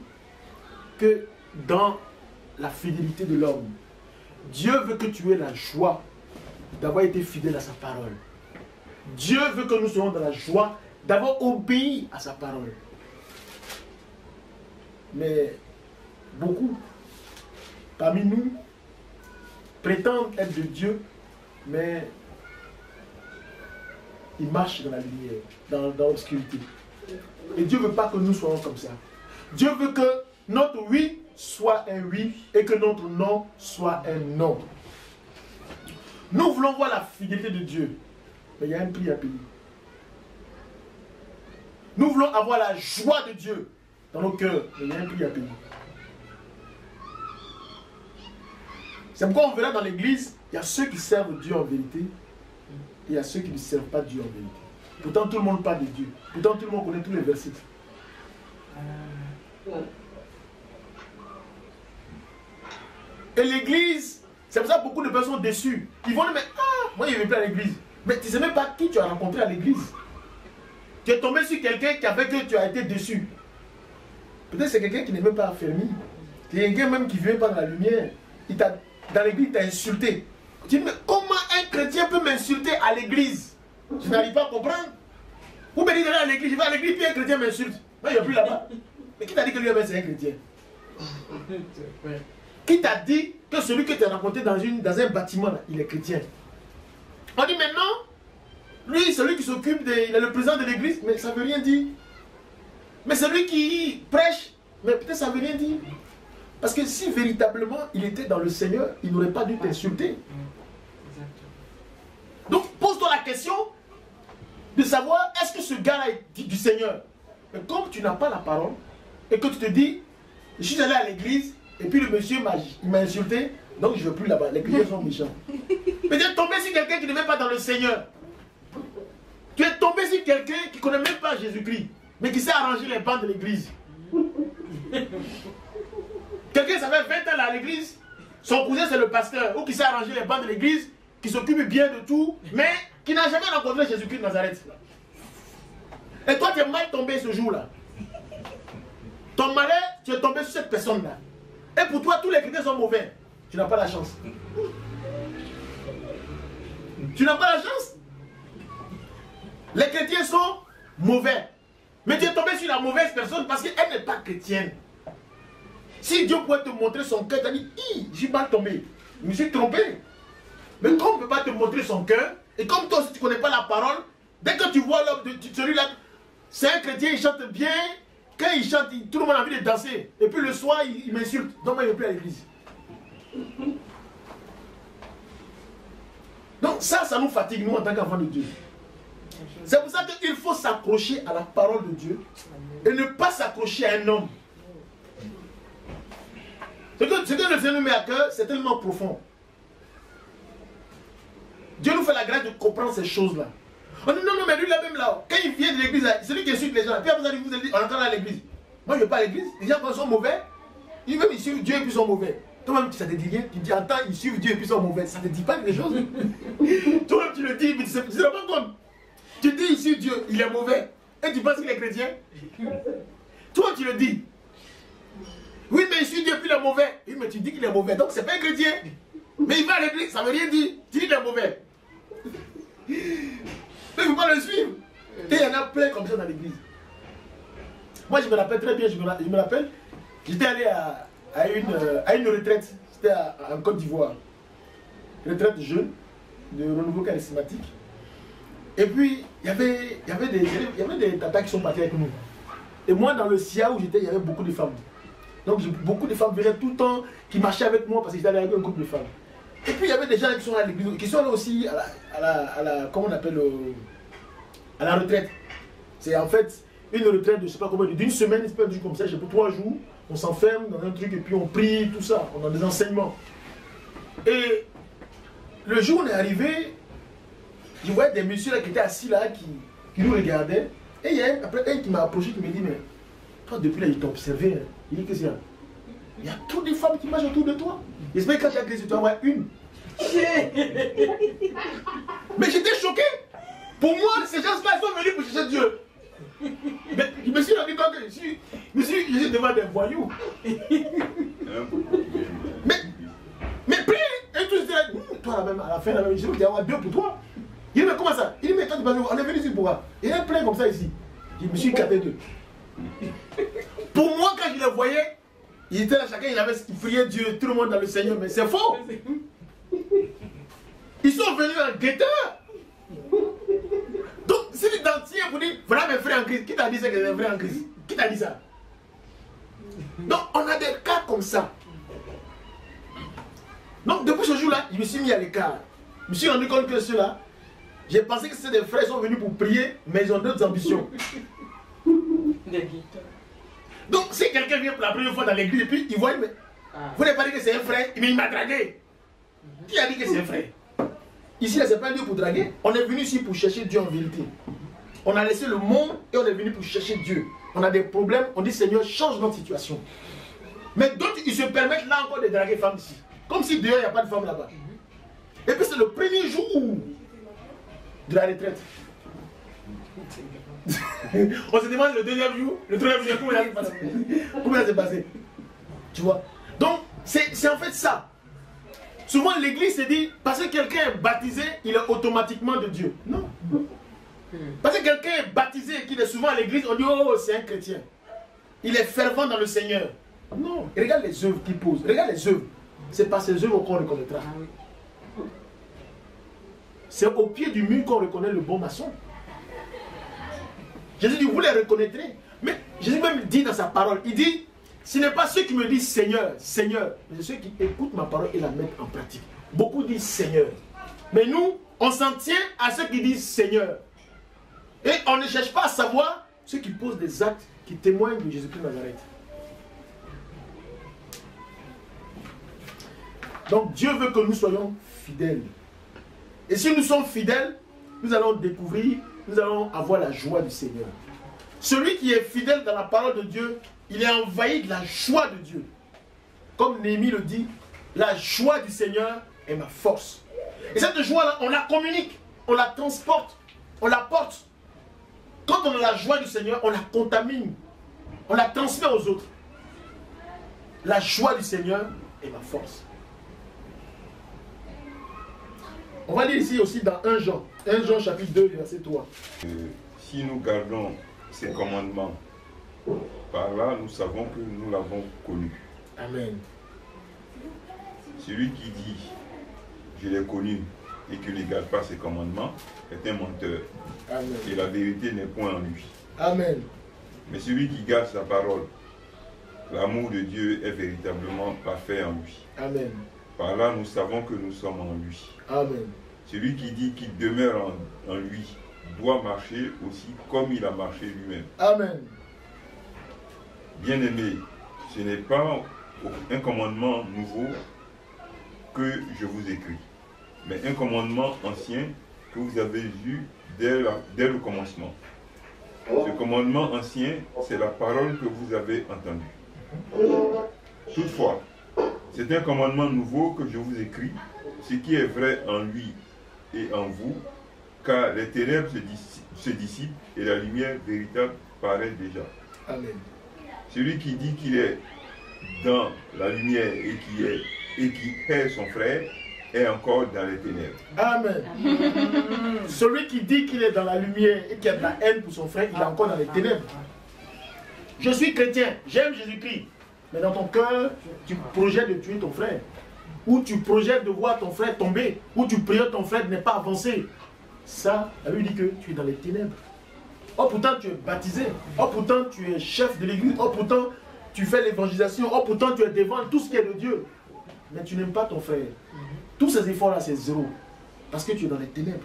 que dans la fidélité de l'homme. Dieu veut que tu aies la joie d'avoir été fidèle à sa parole. Dieu veut que nous soyons dans la joie d'avoir obéi à sa parole. Mais beaucoup parmi nous prétendent être de Dieu, mais ils marchent dans la lumière, dans l'obscurité. Et Dieu ne veut pas que nous soyons comme ça. Dieu veut que notre oui soit un oui et que notre non soit un non. Nous voulons voir la fidélité de Dieu, mais il y a un prix à payer. Nous voulons avoir la joie de Dieu dans nos cœurs, mais il y a un prix à payer. C'est pourquoi on verra dans l'église, il y a ceux qui servent Dieu en vérité et il y a ceux qui ne servent pas Dieu en vérité. Pourtant tout le monde parle de Dieu. Pourtant tout le monde connaît tous les versets. Et l'église, c'est pour ça que beaucoup de personnes sont déçues. Ils vont dire, mais moi je ne vais plus à l'église. Mais tu ne sais même pas qui tu as rencontré à l'église. Tu es tombé sur quelqu'un qui a fait que tu as été déçu. Peut-être c'est quelqu'un qui n'est même pas affermi. C'est quelqu'un même qui ne vient pas dans la lumière. Dans l'église, il t'a insulté. Tu dis, mais comment un chrétien peut m'insulter à l'église? Je n'arrive pas à comprendre. Vous me dites d'aller à l'église, je vais à l'église, puis un chrétien m'insulte. Moi, je ne vais plus là-bas. Mais qui t'a dit que lui-même c'est un chrétien? Qui t'a dit que celui que tu as rencontré dans un bâtiment, là, il est chrétien? On dit maintenant, lui, celui qui s'occupe, il est le président de l'église, mais ça ne veut rien dire. Mais celui qui prêche, mais peut-être ça ne veut rien dire. Parce que si véritablement il était dans le Seigneur, il n'aurait pas dû t'insulter. Donc pose-toi la question de savoir est-ce que ce gars-là est du Seigneur. Mais comme tu n'as pas la parole et que tu te dis, je suis allé à l'église et puis le monsieur m'a insulté, donc je ne veux plus là-bas. Les chrétiens sont méchants. Mais tu es tombé sur quelqu'un qui n'est même pas dans le Seigneur. Tu es tombé sur quelqu'un qui ne connaît même pas Jésus-Christ, mais qui sait arranger les bancs de l'église. Quelqu'un, ça fait 20 ans là à l'église, son cousin c'est le pasteur, ou qui sait arranger les bancs de l'église, qui s'occupe bien de tout, mais qui n'a jamais rencontré Jésus-Christ de Nazareth. Et toi, tu es mal tombé ce jour-là. Ton malheur, tu es tombé sur cette personne-là. Et pour toi, tous les chrétiens sont mauvais. Tu n'as pas la chance. Tu n'as pas la chance. Les chrétiens sont mauvais. Mais tu es tombé sur la mauvaise personne parce qu'elle n'est pas chrétienne. Si Dieu pouvait te montrer son cœur, tu as dit, j'ai mal tombé, je me suis trompé. Mais comme on ne peut pas te montrer son cœur, et comme toi aussi tu ne connais pas la parole, dès que tu vois celui-là, c'est un chrétien, il chante bien, quand il chante, tout le monde a envie de danser. Et puis le soir, il m'insulte, donc moi je ne vais plus à l'église. Donc ça nous fatigue, nous, en tant qu'enfants de Dieu. C'est pour ça qu'il faut s'accrocher à la parole de Dieu et ne pas s'accrocher à un homme. Ce que le Seigneur nous met à cœur, c'est tellement profond. Dieu nous fait la grâce de comprendre ces choses-là. On dit non, mais lui là-même là, quand il vient de l'église, c'est lui qui insulte les gens. Puis après, vous allez dire, on entend à l'église. Moi, je ne vais pas à l'église. Les gens, quand ils sont mauvais, ils suivent Dieu et puis ils sont mauvais. Toi-même, ça te dit rien. Tu dis, attends, ils suivent Dieu et puis ils sont mauvais. Ça ne te dit pas des choses. Toi-même, tu le dis, mais tu ne sais pas comme. Tu dis, ici, Dieu, il est mauvais. Et tu penses qu'il est chrétien. Toi, tu le dis. Oui, mais il suit Dieu et puis il est mauvais. Oui, mais tu dis qu'il est mauvais. Donc, c'est pas un chrétien. Mais il va à l'église, ça ne veut rien dire. Tu dis qu'il est mauvais. Mais il ne faut pas le suivre. Et il y en a plein comme ça dans l'église. Moi, je me rappelle très bien, je me rappelle, j'étais allé à une retraite, c'était en Côte d'Ivoire. retraite jeune de renouveau charismatique. Et puis, il y avait des tatas qui sont partis avec nous. Et moi, dans le SIA où j'étais, il y avait beaucoup de femmes. Donc, beaucoup de femmes venaient tout le temps, qui marchaient avec moi parce que j'étais avec un groupe de femmes. Et puis, il y avait des gens qui sont à l'église, qui sont là aussi à la comment on appelle, à la retraite. C'est en fait une retraite de je sais pas combien, d'une semaine, c'est pas du comme ça, j'ai pour 3 jours, on s'enferme dans un truc et puis on prie, tout ça, on a des enseignements. Et le jour où on est arrivé, je voyais des messieurs là qui étaient assis là, qui nous regardaient. Et il y a après un qui m'a approché, qui me dit, mais toi depuis là, il t'a observé. Hein. Il dit, qu'est-ce qu'il y a? Il y a toutes des femmes qui marchent autour de toi. J'espère que quand tu as créé, tu en vois une. Mais j'étais choqué. Pour moi, ces gens-là sont venus pour chercher Dieu. Mais je me suis rendu compte que je suis devant des voyous. Mais puis, et tout se toi, à la fin, je vais avoir 2 pour toi. Il dit, mais comment ça? Il dit, mais toi, on est venu ici pour quoi? Il y a plein comme ça ici. Je me suis écarté d'eux. Pour moi, quand je les voyais, ils étaient là, chacun, il priait Dieu, tout le monde dans le Seigneur, mais c'est faux. Ils sont venus en guetteur. Donc, si l'identité vous dit, voilà mes frères en Christ, qui t'a dit ça que c'est un frère en Christ? Qui t'a dit ça? Donc, on a des cas comme ça. Donc, depuis ce jour-là, je me suis mis à l'écart. Je me suis rendu compte que ceux-là, j'ai pensé que c'était des frères qui sont venus pour prier, mais ils ont d'autres ambitions. Donc, si quelqu'un vient pour la première fois dans l'église et puis il voit, mais vous n'avez pas dit que c'est un frère, mais il m'a dragué. Qui a dit que c'est un frère? Ici, là, ce n'est pas un Dieu pour draguer. On est venu ici pour chercher Dieu en vérité. On a laissé le monde et on est venu pour chercher Dieu. On a des problèmes, on dit Seigneur, change notre situation. Mais d'autres, ils se permettent là encore de draguer femmes ici. Comme si dehors, il n'y a pas de femmes là-bas. Et puis c'est le premier jour de la retraite. On se demande le deuxième jour, le troisième jour, comment ça s'est passé? Tu vois? Donc, c'est en fait ça. Souvent, l'église se dit, parce que quelqu'un est baptisé, il est automatiquement de Dieu. Non. Parce que quelqu'un est baptisé et qu'il est souvent à l'église, on dit, oh, c'est un chrétien. Il est fervent dans le Seigneur. Non. Et regarde les œuvres qu'il pose. Regarde les œuvres. C'est par ces œuvres qu'on reconnaîtra. C'est au pied du mur qu'on reconnaît le bon maçon. Jésus dit, vous les reconnaîtrez. Mais Jésus même dit dans sa parole, il dit, ce n'est pas ceux qui me disent Seigneur, Seigneur, mais c'est ceux qui écoutent ma parole et la mettent en pratique. Beaucoup disent Seigneur. Mais nous, on s'en tient à ceux qui disent Seigneur. Et on ne cherche pas à savoir ceux qui posent des actes qui témoignent de Jésus-Christ de Nazareth. Donc Dieu veut que nous soyons fidèles. Et si nous sommes fidèles, nous allons découvrir, nous allons avoir la joie du Seigneur. Celui qui est fidèle dans la parole de Dieu, il est envahi de la joie de Dieu. Comme Néhémie le dit, la joie du Seigneur est ma force. Et cette joie-là, on la communique, on la transporte, on la porte. Quand on a la joie du Seigneur, on la contamine, on la transmet aux autres. La joie du Seigneur est ma force. On va lire ici aussi dans 1 Jean. 1 Jean chapitre 2, verset 3. Si nous gardons ces commandements, par là nous savons que nous l'avons connu. Amen. Celui qui dit je l'ai connu et qui ne garde pas ses commandements est un menteur. Amen. Et la vérité n'est point en lui. Amen. Mais celui qui garde sa parole, l'amour de Dieu est véritablement parfait en lui. Amen. Par là nous savons que nous sommes en lui. Amen. Celui qui dit qu'il demeure en lui doit marcher aussi comme il a marché lui-même. Amen. Bien-aimés, ce n'est pas un commandement nouveau que je vous écris, mais un commandement ancien que vous avez eu dès le commencement. Ce commandement ancien, c'est la parole que vous avez entendue. Toutefois, c'est un commandement nouveau que je vous écris, ce qui est vrai en lui et en vous, car les ténèbres se dissipent et la lumière véritable paraît déjà. Amen. Celui qui dit qu'il est dans la lumière et qui hait son frère est encore dans les ténèbres. Amen. Celui qui dit qu'il est dans la lumière et qui a de la haine pour son frère, il est encore dans les ténèbres. Je suis chrétien, j'aime Jésus-Christ. Mais dans ton cœur, tu projettes de tuer ton frère. où tu projettes de voir ton frère tomber, où tu pries ton frère n'est pas avancé, ça, la Bible dit que tu es dans les ténèbres. Oh, pourtant tu es baptisé. Oh, pourtant tu es chef de l'église. Oh, pourtant tu fais l'évangélisation. Oh, pourtant tu es devant tout ce qui est de Dieu. Mais tu n'aimes pas ton frère. Tous ces efforts-là, c'est zéro. Parce que tu es dans les ténèbres.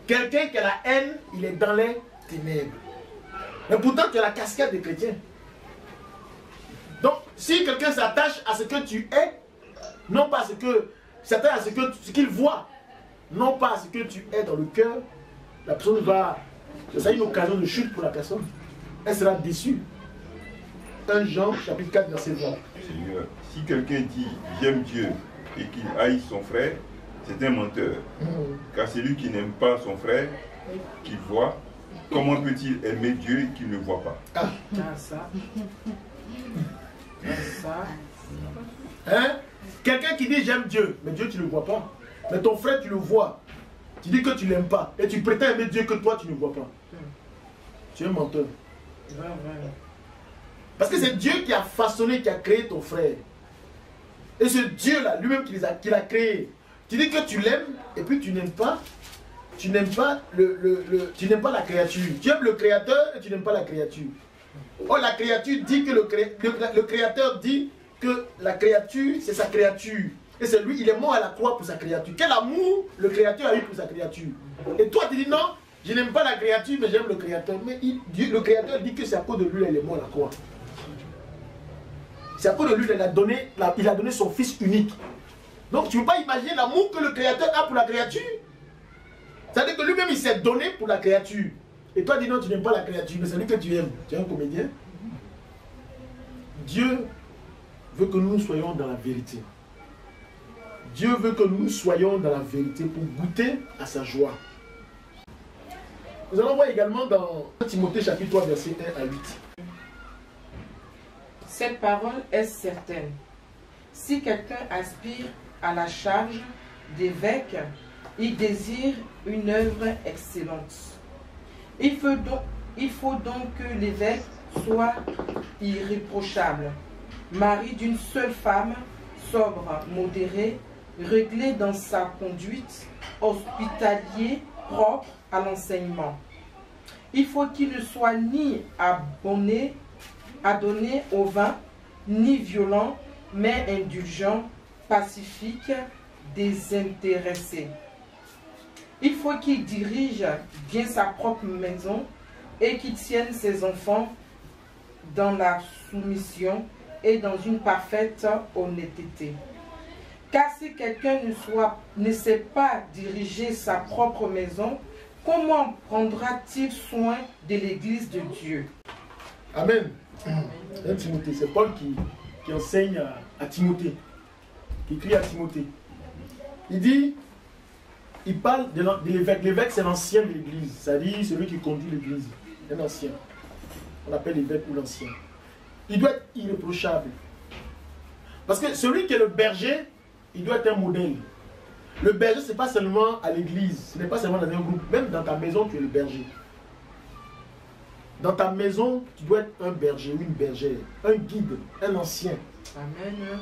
Quelqu'un qui a la haine, il est dans les ténèbres. Mais pourtant, tu as la casquette des chrétiens. Donc, si quelqu'un s'attache à ce que tu es, non pas à ce que s'attache à ce qu'il voit, non pas à ce que tu es dans le cœur, la personne va... C'est une occasion de chute pour la personne. Elle sera déçue. 1 Jean, chapitre 4, verset 20. Seigneur, si quelqu'un dit j'aime Dieu et qu'il haït son frère, c'est un menteur. Car celui qui n'aime pas son frère, qu'il voit, comment peut-il aimer Dieu qu'il ne voit pas? Ça. Hein? Quelqu'un qui dit j'aime Dieu, mais Dieu tu ne le vois pas. Mais ton frère tu le vois. Tu dis que tu ne l'aimes pas. Et tu prétends aimer Dieu que toi tu ne vois pas. Tu es un menteur. Parce que c'est Dieu qui a façonné, qui a créé ton frère. Et ce Dieu-là, lui-même qui l'a créé. Tu dis que tu l'aimes et puis tu n'aimes pas. Tu n'aimes pas tu n'aimes pas la créature. Tu aimes le créateur et tu n'aimes pas la créature. Oh, la créature dit que le créateur dit que la créature, c'est sa créature. Et c'est lui, il est mort à la croix pour sa créature. Quel amour le créateur a eu pour sa créature. Et toi, tu dis non, je n'aime pas la créature, mais j'aime le créateur. Mais le créateur dit que c'est à cause de lui, il est mort à la croix. C'est à cause de lui qu'il a donné son fils unique. Donc tu ne peux pas imaginer l'amour que le créateur a pour la créature. C'est-à-dire que lui-même, il s'est donné pour la créature. Et toi, dis non, tu n'aimes pas la créature, mais c'est lui que tu aimes. Tu es un comédien. Dieu veut que nous soyons dans la vérité. Dieu veut que nous soyons dans la vérité pour goûter à sa joie. Nous allons voir également dans Timothée chapitre 3, verset 1 à 8. Cette parole est certaine. Si quelqu'un aspire à la charge d'évêque, il désire une œuvre excellente. Il faut donc que l'évêque soit irréprochable, mari d'une seule femme, sobre, modéré, réglé dans sa conduite, hospitalier, propre à l'enseignement. Il faut qu'il ne soit ni adonné au vin, ni violent, mais indulgent, pacifique, désintéressé. Il faut qu'il dirige bien sa propre maison et qu'il tienne ses enfants dans la soumission et dans une parfaite honnêteté. Car si quelqu'un ne sait pas diriger sa propre maison, comment prendra-t-il soin de l'église de Dieu? Amen. C'est Paul qui enseigne à Timothée, qui écrit à Timothée. Il dit, il parle de l'évêque. L'évêque, c'est l'ancien de l'église, c'est-à-dire celui qui conduit l'église, un ancien. On appelle l'évêque ou l'ancien. Il doit être irréprochable. Parce que celui qui est le berger, il doit être un modèle. Le berger, ce n'est pas seulement à l'église, ce n'est pas seulement dans un groupe. Même dans ta maison, tu es le berger. Dans ta maison, tu dois être un berger ou une bergère, un guide, un ancien. Amen.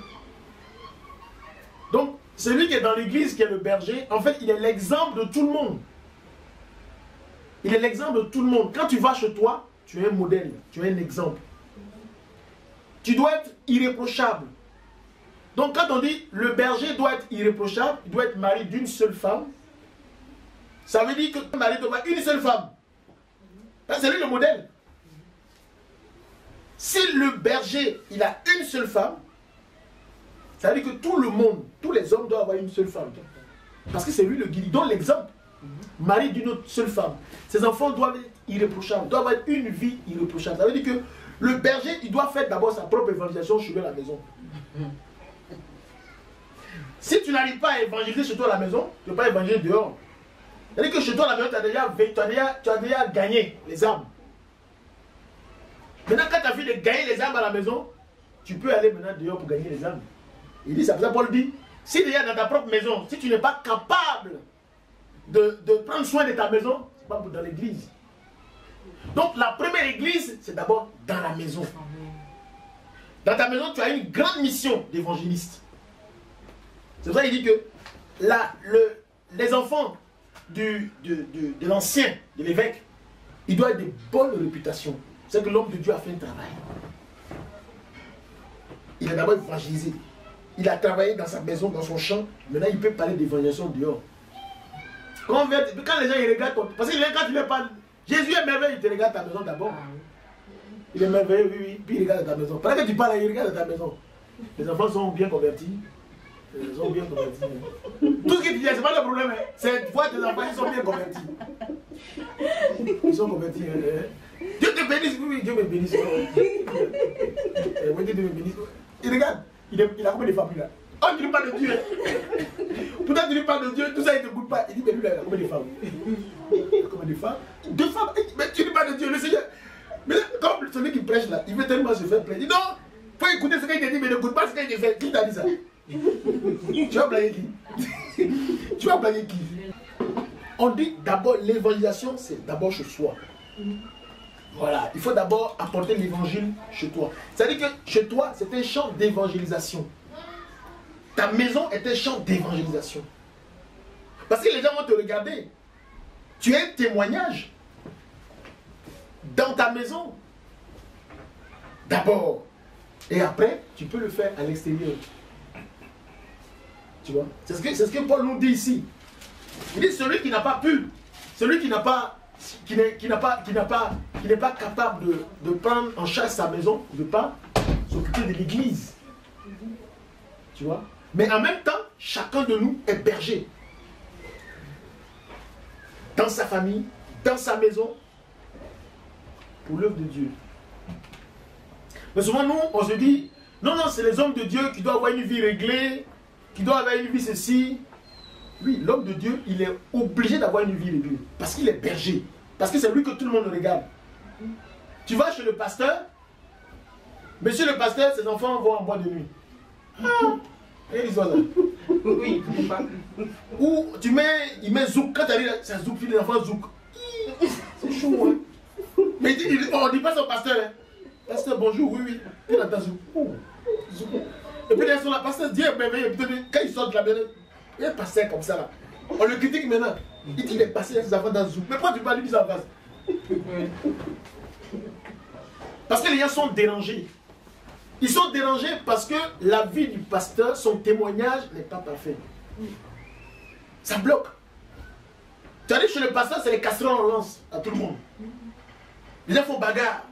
Donc, celui qui est dans l'église, qui est le berger, en fait, il est l'exemple de tout le monde. Il est l'exemple de tout le monde. Quand tu vas chez toi, tu es un modèle, tu es un exemple. Tu dois être irréprochable. Donc, quand on dit le berger doit être irréprochable, il doit être marié d'une seule femme, ça veut dire que le mari doit avoir une seule femme. C'est lui le modèle. Si le berger, il a une seule femme, ça veut dire que tout le monde, tous les hommes doivent avoir une seule femme. Parce que c'est lui le guide, il donne l'exemple. Mari d'une autre seule femme. Ses enfants doivent être irréprochables, doivent avoir une vie irréprochable. Ça veut dire que le berger, il doit faire d'abord sa propre évangélisation chez lui à la maison. Si tu n'arrives pas à évangéliser chez toi à la maison, tu ne peux pas évangéliser dehors. C'est-à-dire que chez toi à la maison, tu as déjà gagné les âmes. Maintenant, quand tu as fini de gagner les âmes à la maison, tu peux aller maintenant dehors pour gagner les âmes. Il dit, c'est pour ça que Paul dit, si déjà dans ta propre maison, si tu n'es pas capable de prendre soin de ta maison, ce n'est pas dans l'église. Donc la première église, c'est d'abord dans la maison. Dans ta maison, tu as une grande mission d'évangéliste. C'est pour ça qu'il dit que les enfants de l'ancien, de l'évêque, ils doivent avoir de bonnes réputations. C'est que l'homme de Dieu a fait un travail. Il a d'abord évangélisé. Il a travaillé dans sa maison, dans son champ. Maintenant, il peut parler d'évangélisation dehors. Quand les gens ils regardent, parce que quand tu leur parles, Jésus est merveilleux, il te regarde ta maison d'abord. Il est merveilleux, oui, oui, puis il regarde ta maison. Pendant que tu parles, il regarde ta maison. Les enfants sont bien convertis. Ils sont bien convertis. Tout ce que tu dis, c'est pas le problème. Hein. C'est voir tes enfants, ils sont bien convertis. Ils sont convertis. Dieu te bénisse, oui, Dieu me bénisse. Oui, Dieu me bénisse. Il regarde, il a combien de familles là? Oh, tu ne parles pas de Dieu. Pourtant, tu ne parles de Dieu, tout ça, il ne te goûte pas. Il dit, mais lui, il a combien de femmes? Combien de femmes? 2 femmes. Mais tu ne parles de Dieu, le Seigneur. Mais là, comme celui qui prêche là, il veut tellement se faire plaisir. Il dit, non, il faut écouter ce qu'il te dit, mais ne goûte pas ce qu'il te fait. Qui t'a dit ça? Tu vas blaguer qui? Tu vas blaguer qui? On dit d'abord, l'évangélisation, c'est d'abord chez soi. Voilà, il faut d'abord apporter l'évangile chez toi. C'est-à-dire que chez toi, c'est un champ d'évangélisation. Ta maison est un champ d'évangélisation. Parce que les gens vont te regarder. Tu es un témoignage dans ta maison. D'abord. Et après, tu peux le faire à l'extérieur. Tu vois? C'est ce que Paul nous dit ici. Il dit celui qui n'a pas pu, celui qui n'est pas capable de prendre en charge sa maison, de ne pas s'occuper de l'église. Tu vois? Mais en même temps, chacun de nous est berger. Dans sa famille, dans sa maison, pour l'œuvre de Dieu. Mais souvent, nous, on se dit, non, non, c'est les hommes de Dieu qui doivent avoir une vie réglée, qui doivent avoir une vie ceci. Oui, l'homme de Dieu, il est obligé d'avoir une vie réglée. Parce qu'il est berger. Parce que c'est lui que tout le monde regarde. Tu vas chez le pasteur, monsieur le pasteur, ses enfants vont en boîte de nuit. Et ils sont là. Oui, Ou il met zouk, quand tu arrives, c'est zouk, puis les enfants zouk. C'est chaud, hein. Mais on ne dit pas ça au pasteur. Hein. Pasteur, bonjour, oui, oui. Il entend zouk. Zouk. Et puis ils sont là, pasteur, Dieu est merveilleux. Quand ils sortent de la maison, il y a un pasteur comme ça là. On le critique maintenant. Il dit qu'il est passé ses enfants dans zouk. Mais pourquoi tu parles lui ça en face? Parce que les gens sont dérangés. Ils sont dérangés parce que la vie du pasteur, son témoignage n'est pas parfait. Ça bloque. Tu arrives chez le pasteur, c'est les casseroles en lance à tout le monde. Les gens font bagarre.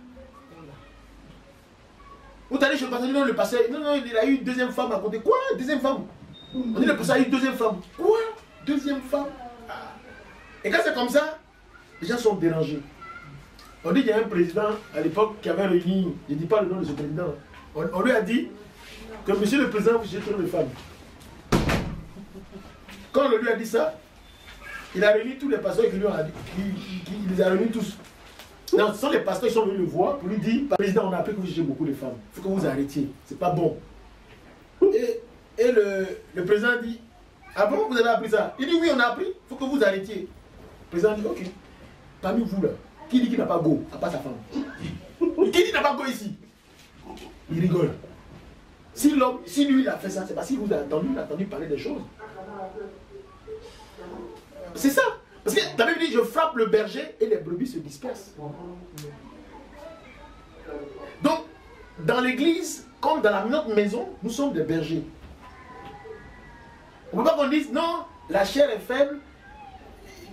Ou tu arrives chez le pasteur, non, le pasteur, non, il a eu une deuxième femme à côté. Quoi? Deuxième femme? On dit le pasteur a eu une deuxième femme. Quoi? Deuxième femme? Et quand c'est comme ça, les gens sont dérangés. On dit qu'il y a un président à l'époque qui avait réuni, je ne dis pas le nom de ce président, on lui a dit que monsieur le président, vous cherchez trop de femmes. Quand on lui a dit ça, il a réuni tous les pasteurs qui lui ont dit, il les a réunis tous. Non, ce sont les pasteurs qui sont venus le voir pour lui dire, président, on a appris que vous cherchez beaucoup de femmes. Il faut que vous arrêtiez, c'est pas bon. Et le président dit, ah bon, vous avez appris ça? Il dit, oui, on a appris, il faut que vous arrêtiez. Le président dit, ok, parmi vous là, qui dit qu'il n'a pas go, à part sa femme? Qui dit qu'il n'a pas go ici? Il rigole. Si lui il a fait ça, c'est parce qu'il vous a entendu parler des choses. C'est ça. Parce que la Bible dit, je frappe le berger et les brebis se dispersent. Donc, dans l'église, comme dans notre maison, nous sommes des bergers. On ne peut pas qu'on dise, non, la chair est faible,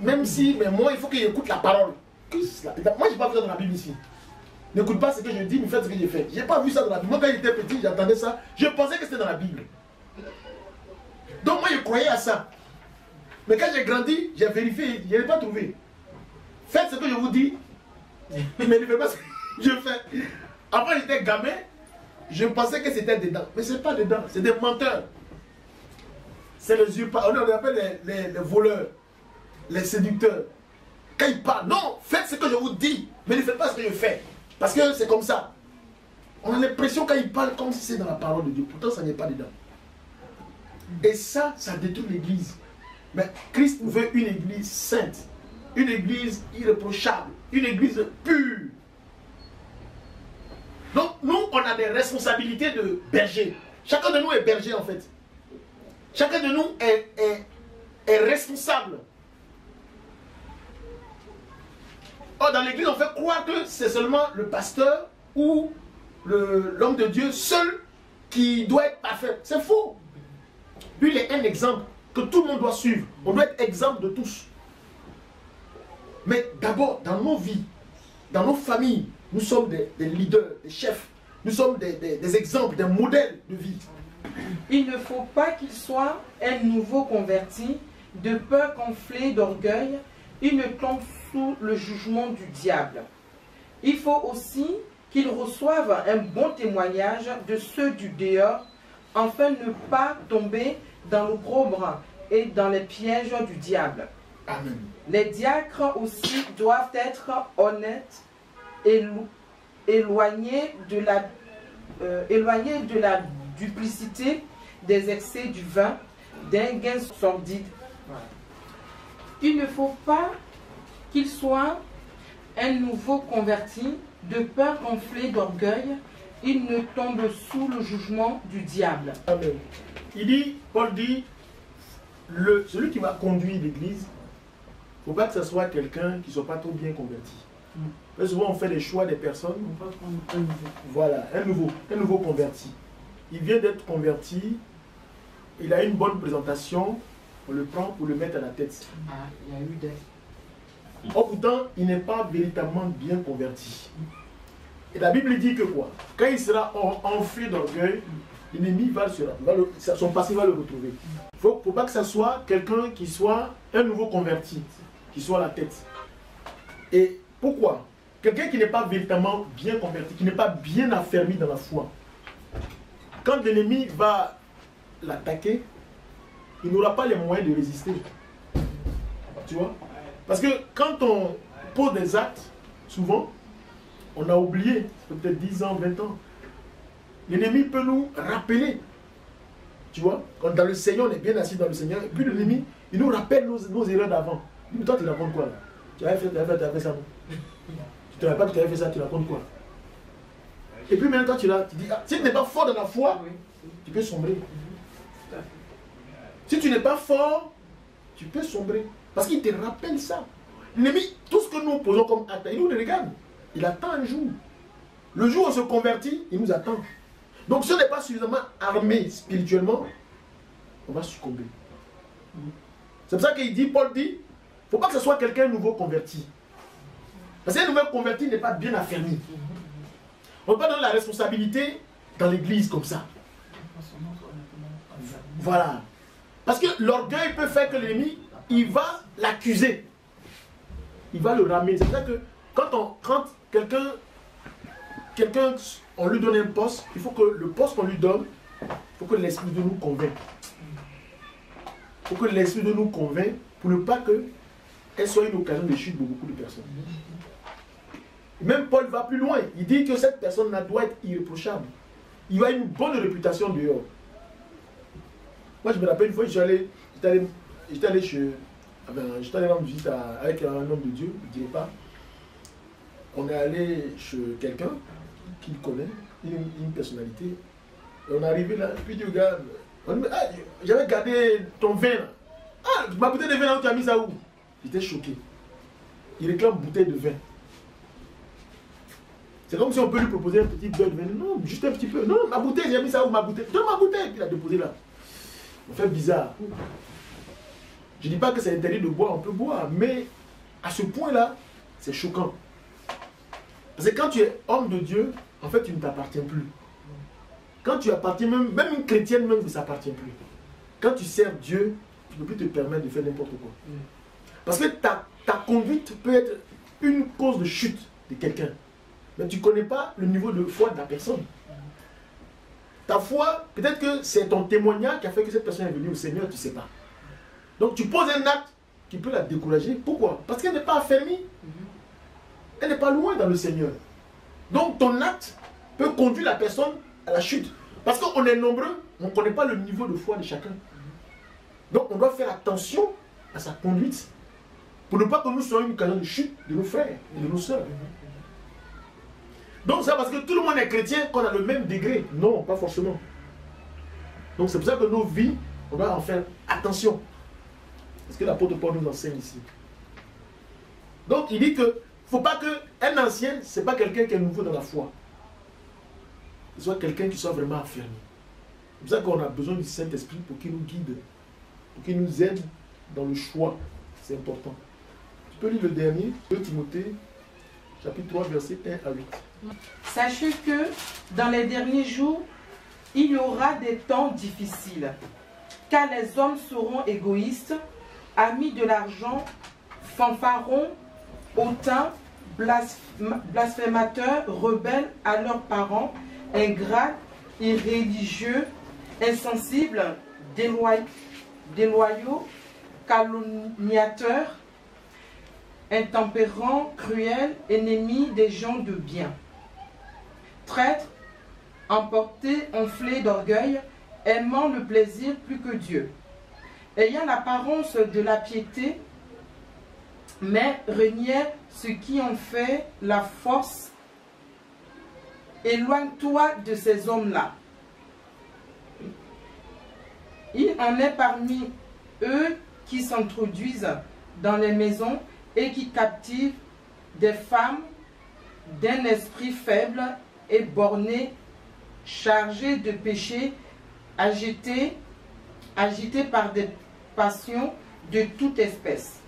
même si, mais moi, il faut qu'il écoute la parole. Moi, je n'ai pas vu ça dans la Bible ici. N'écoute pas ce que je dis, mais faites ce que j'ai fait. Je n'ai pas vu ça dans la Bible. Moi, quand j'étais petit, j'entendais ça. Je pensais que c'était dans la Bible. Donc, moi, je croyais à ça. Mais quand j'ai grandi, j'ai vérifié, je n'ai pas trouvé. Faites ce que je vous dis, mais ne faites pas ce que je fais. Après, j'étais gamin, je pensais que c'était dedans. Mais ce n'est pas dedans, c'est des menteurs. C'est les usurpateurs. On appelle les voleurs, les séducteurs. Quand ils parlent, non, faites ce que je vous dis, mais ne faites pas ce que je fais. Parce que c'est comme ça. On a l'impression quand ils parlent comme si c'est dans la parole de Dieu. Pourtant, ça n'est pas dedans. Et ça détruit l'église. Mais Christ veut une église sainte, une église irréprochable, une église pure. Donc nous, on a des responsabilités de berger. Chacun de nous est berger en fait. Chacun de nous est responsable. Or, dans l'église, on fait croire que c'est seulement le pasteur ou l'homme de Dieu seul qui doit être parfait. C'est faux. Lui, il est un exemple que tout le monde doit suivre. On doit être exemple de tous. Mais d'abord, dans nos vies, dans nos familles, nous sommes des leaders, des chefs. Nous sommes des exemples, des modèles de vie. Il ne faut pas qu'il soit un nouveau converti, de peur qu'enflé d'orgueil, il ne tombe sous le jugement du diable. Il faut aussi qu'il reçoive un bon témoignage de ceux du dehors, afin de ne pas tomber dans l'opprobre et dans les pièges du diable. Amen. Les diacres aussi doivent être honnêtes, éloignés de la duplicité, des excès du vin, d'un gain sordide. Voilà. Il ne faut pas qu'il soit un nouveau converti, de peur gonflée d'orgueil, il ne tombe sous le jugement du diable. Amen. Paul dit, celui qui va conduire l'église, il ne faut pas que ce soit quelqu'un qui ne soit pas trop bien converti. Parce que souvent on fait les choix des personnes. Voilà, un nouveau converti. Il vient d'être converti, il a une bonne présentation, on le prend pour le mettre à la tête. Ah, il y a eu des... Or pourtant, il n'est pas véritablement bien converti. Et la Bible dit que quoi? Quand il sera enflé d'orgueil, l'ennemi son passé va le retrouver. Il ne faut pas que ce soit quelqu'un qui soit un nouveau converti, qui soit à la tête. Et pourquoi? Quelqu'un qui n'est pas véritablement bien converti, qui n'est pas bien affermi dans la foi. Quand l'ennemi va l'attaquer, il n'aura pas les moyens de résister. Tu vois? Parce que quand on pose des actes, souvent, on a oublié, peut-être 10 ans, 20 ans. L'ennemi peut nous rappeler. Tu vois? Quand dans le Seigneur, on est bien assis dans le Seigneur, et puis l'ennemi, il nous rappelle nos erreurs d'avant. Mais toi, tu racontes quoi là? Tu avais fait ça, non? Tu ne te rappelles pas que tu avais fait ça, tu racontes quoi? Et puis maintenant, tu dis, ah, si tu n'es pas fort dans la foi, tu peux sombrer. Si tu n'es pas fort, tu peux sombrer. Parce qu'il te rappelle ça. L'ennemi, tout ce que nous posons comme acte, il nous le regarde. Il attend un jour. Le jour où on se convertit, il nous attend. Donc si on n'est pas suffisamment armé spirituellement, on va succomber. C'est pour ça qu'il dit, Paul dit, il ne faut pas que ce soit quelqu'un nouveau converti. Parce qu'un nouveau converti n'est pas bien affermi. On ne peut pas donner la responsabilité dans l'église comme ça. Voilà. Parce que l'orgueil peut faire que l'ennemi, il va l'accuser. Il va le ramener. C'est pour ça que quand quelqu'un, on lui donne un poste, il faut que le poste qu'on lui donne, il faut que l'esprit de nous convainc. Il faut que l'esprit de nous convainc pour ne pas qu'elle soit une occasion de chute pour beaucoup de personnes. Même Paul va plus loin. Il dit que cette personne-là doit être irréprochable. Il a une bonne réputation dehors. Moi, je me rappelle une fois, j'étais allé rendre visite avec un homme de Dieu, je ne dirais pas. On est allé chez quelqu'un qu'il connaît, une personnalité. Et on est arrivé là, puis il dit au gars, ah, j'avais gardé ton vin là. Ah, ma bouteille de vin là, où tu as mis ça où? J'étais choqué. Il réclame bouteille de vin. C'est comme si on peut lui proposer un petit verre de vin. Non, juste un petit peu. Non, ma bouteille, j'ai mis ça où ma bouteille? Donne ma bouteille, il a déposé là. On fait bizarre. Je ne dis pas que c'est interdit de boire, on peut boire, mais à ce point-là, c'est choquant. Parce que quand tu es homme de Dieu, en fait, tu ne t'appartiens plus. Quand tu appartiens, même une chrétienne, même, ne s'appartient plus. Quand tu sers Dieu, tu ne peux plus te permettre de faire n'importe quoi. Parce que ta conduite peut être une cause de chute de quelqu'un. Mais tu ne connais pas le niveau de foi de la personne. Ta foi, peut-être que c'est ton témoignage qui a fait que cette personne est venue au Seigneur, tu ne sais pas. Donc tu poses un acte qui peut la décourager. Pourquoi? Parce qu'elle n'est pas affermie. Elle n'est pas loin dans le Seigneur. Donc ton acte peut conduire la personne à la chute. Parce qu'on est nombreux, on ne connaît pas le niveau de foi de chacun. Donc on doit faire attention à sa conduite pour ne pas que nous soyons une occasion de chute de nos frères et de nos sœurs. Donc c'est parce que tout le monde est chrétien qu'on a le même degré. Non, pas forcément. Donc c'est pour ça que nos vies On doit en faire attention. C'est ce que l'apôtre Paul nous enseigne ici. Donc il dit que il ne faut pas qu'un ancien, ce n'est pas quelqu'un qui est nouveau dans la foi. Il soit quelqu'un qui soit vraiment affirmé. C'est pour ça qu'on a besoin du Saint-Esprit pour qu'il nous guide, pour qu'il nous aide dans le choix. C'est important. Tu peux lire le dernier, 2 Timothée, chapitre 3, versets 1 à 8. Sachez que dans les derniers jours, il y aura des temps difficiles, car les hommes seront égoïstes, amis de l'argent, fanfarons, hautains, blasphémateurs, rebelles à leurs parents, ingrats, irréligieux, insensibles, déloyaux, calomniateurs, intempérants, cruels, ennemis des gens de bien, traîtres, emportés, enflés d'orgueil, aimant le plaisir plus que Dieu, ayant l'apparence de la piété, mais reniait ce qui en fait la force. Éloigne-toi de ces hommes-là. Il en est parmi eux qui s'introduisent dans les maisons et qui captivent des femmes d'un esprit faible et borné, chargées de péché, agitées par des passions de toute espèce.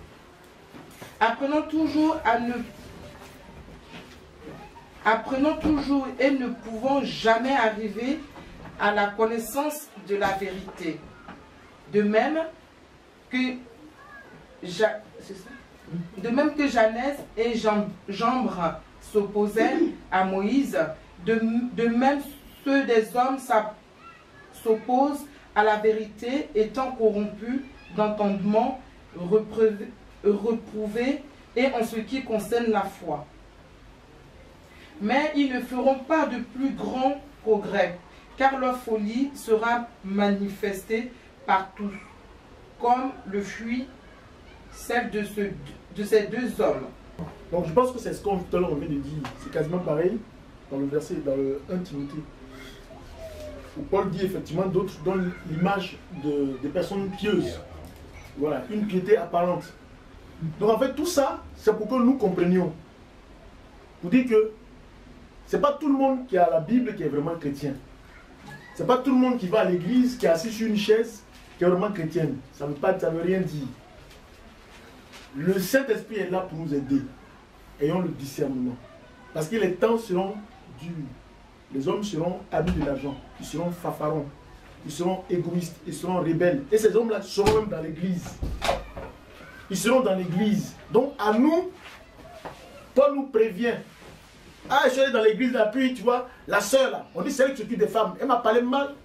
Apprenons toujours et ne pouvons jamais arriver à la connaissance de la vérité. De même que Janès et Jambre s'opposaient à Moïse, de même ceux des hommes s'opposent à la vérité, étant corrompus d'entendement, reprouvés et en ce qui concerne la foi. Mais ils ne feront pas de plus grands progrès, car leur folie sera manifestée par tous, comme le fut celle de ces deux hommes. Donc je pense que c'est ce qu'on vient de dire. C'est quasiment pareil dans le verset, dans le 1 Timothée. Où Paul dit effectivement d'autres donnent l'image des personnes pieuses. Voilà, une piété apparente. Donc en fait tout ça, c'est pour que nous comprenions. Pour dire que c'est pas tout le monde qui a la Bible qui est vraiment chrétien. C'est pas tout le monde qui va à l'église, qui est assis sur une chaise, qui est vraiment chrétienne. Ça ne veut rien dire. Le Saint-Esprit est là pour nous aider. Ayons le discernement. Parce que les temps seront durs. Les hommes seront amis de l'argent. Ils seront fanfarons. Ils seront égoïstes. Ils seront rebelles. Et ces hommes-là seront même dans l'église. Ils seront dans l'église. Donc à nous, Paul nous prévient. Ah, je suis allé dans l'église là, puis tu vois, la soeur là, on dit c'est elle qui s'occupe des femmes. Elle m'a parlé mal.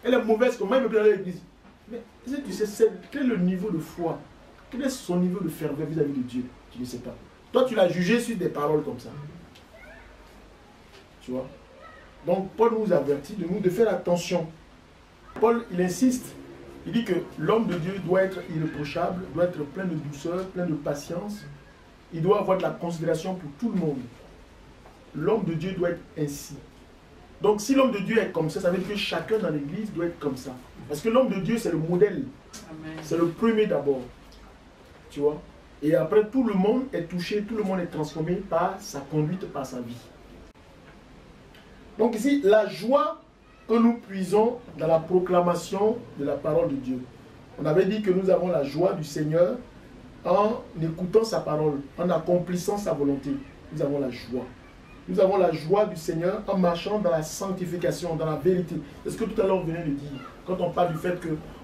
Elle est mauvaise, comment elle me plaît dans l'église. Mais tu sais, quel est le niveau de foi? Quel est son niveau de ferveur vis-à-vis de Dieu? Tu ne sais pas. Toi, tu l'as jugé sur des paroles comme ça. Tu vois? Donc, Paul nous avertit de faire attention. Paul, il insiste. Il dit que l'homme de Dieu doit être irréprochable, doit être plein de douceur, plein de patience. Il doit avoir de la considération pour tout le monde. L'homme de Dieu doit être ainsi. Donc, si l'homme de Dieu est comme ça, ça veut dire que chacun dans l'église doit être comme ça. Parce que l'homme de Dieu, c'est le modèle. C'est le premier d'abord. Tu vois? Et après, tout le monde est touché, tout le monde est transformé par sa conduite, par sa vie. Donc ici, la joie que nous puisons dans la proclamation de la parole de Dieu. On avait dit que nous avons la joie du Seigneur en écoutant sa parole, en accomplissant sa volonté. Nous avons la joie. Nous avons la joie du Seigneur en marchant dans la sanctification, dans la vérité. C'est ce que tout à l'heure on venait de dire. Quand on parle du fait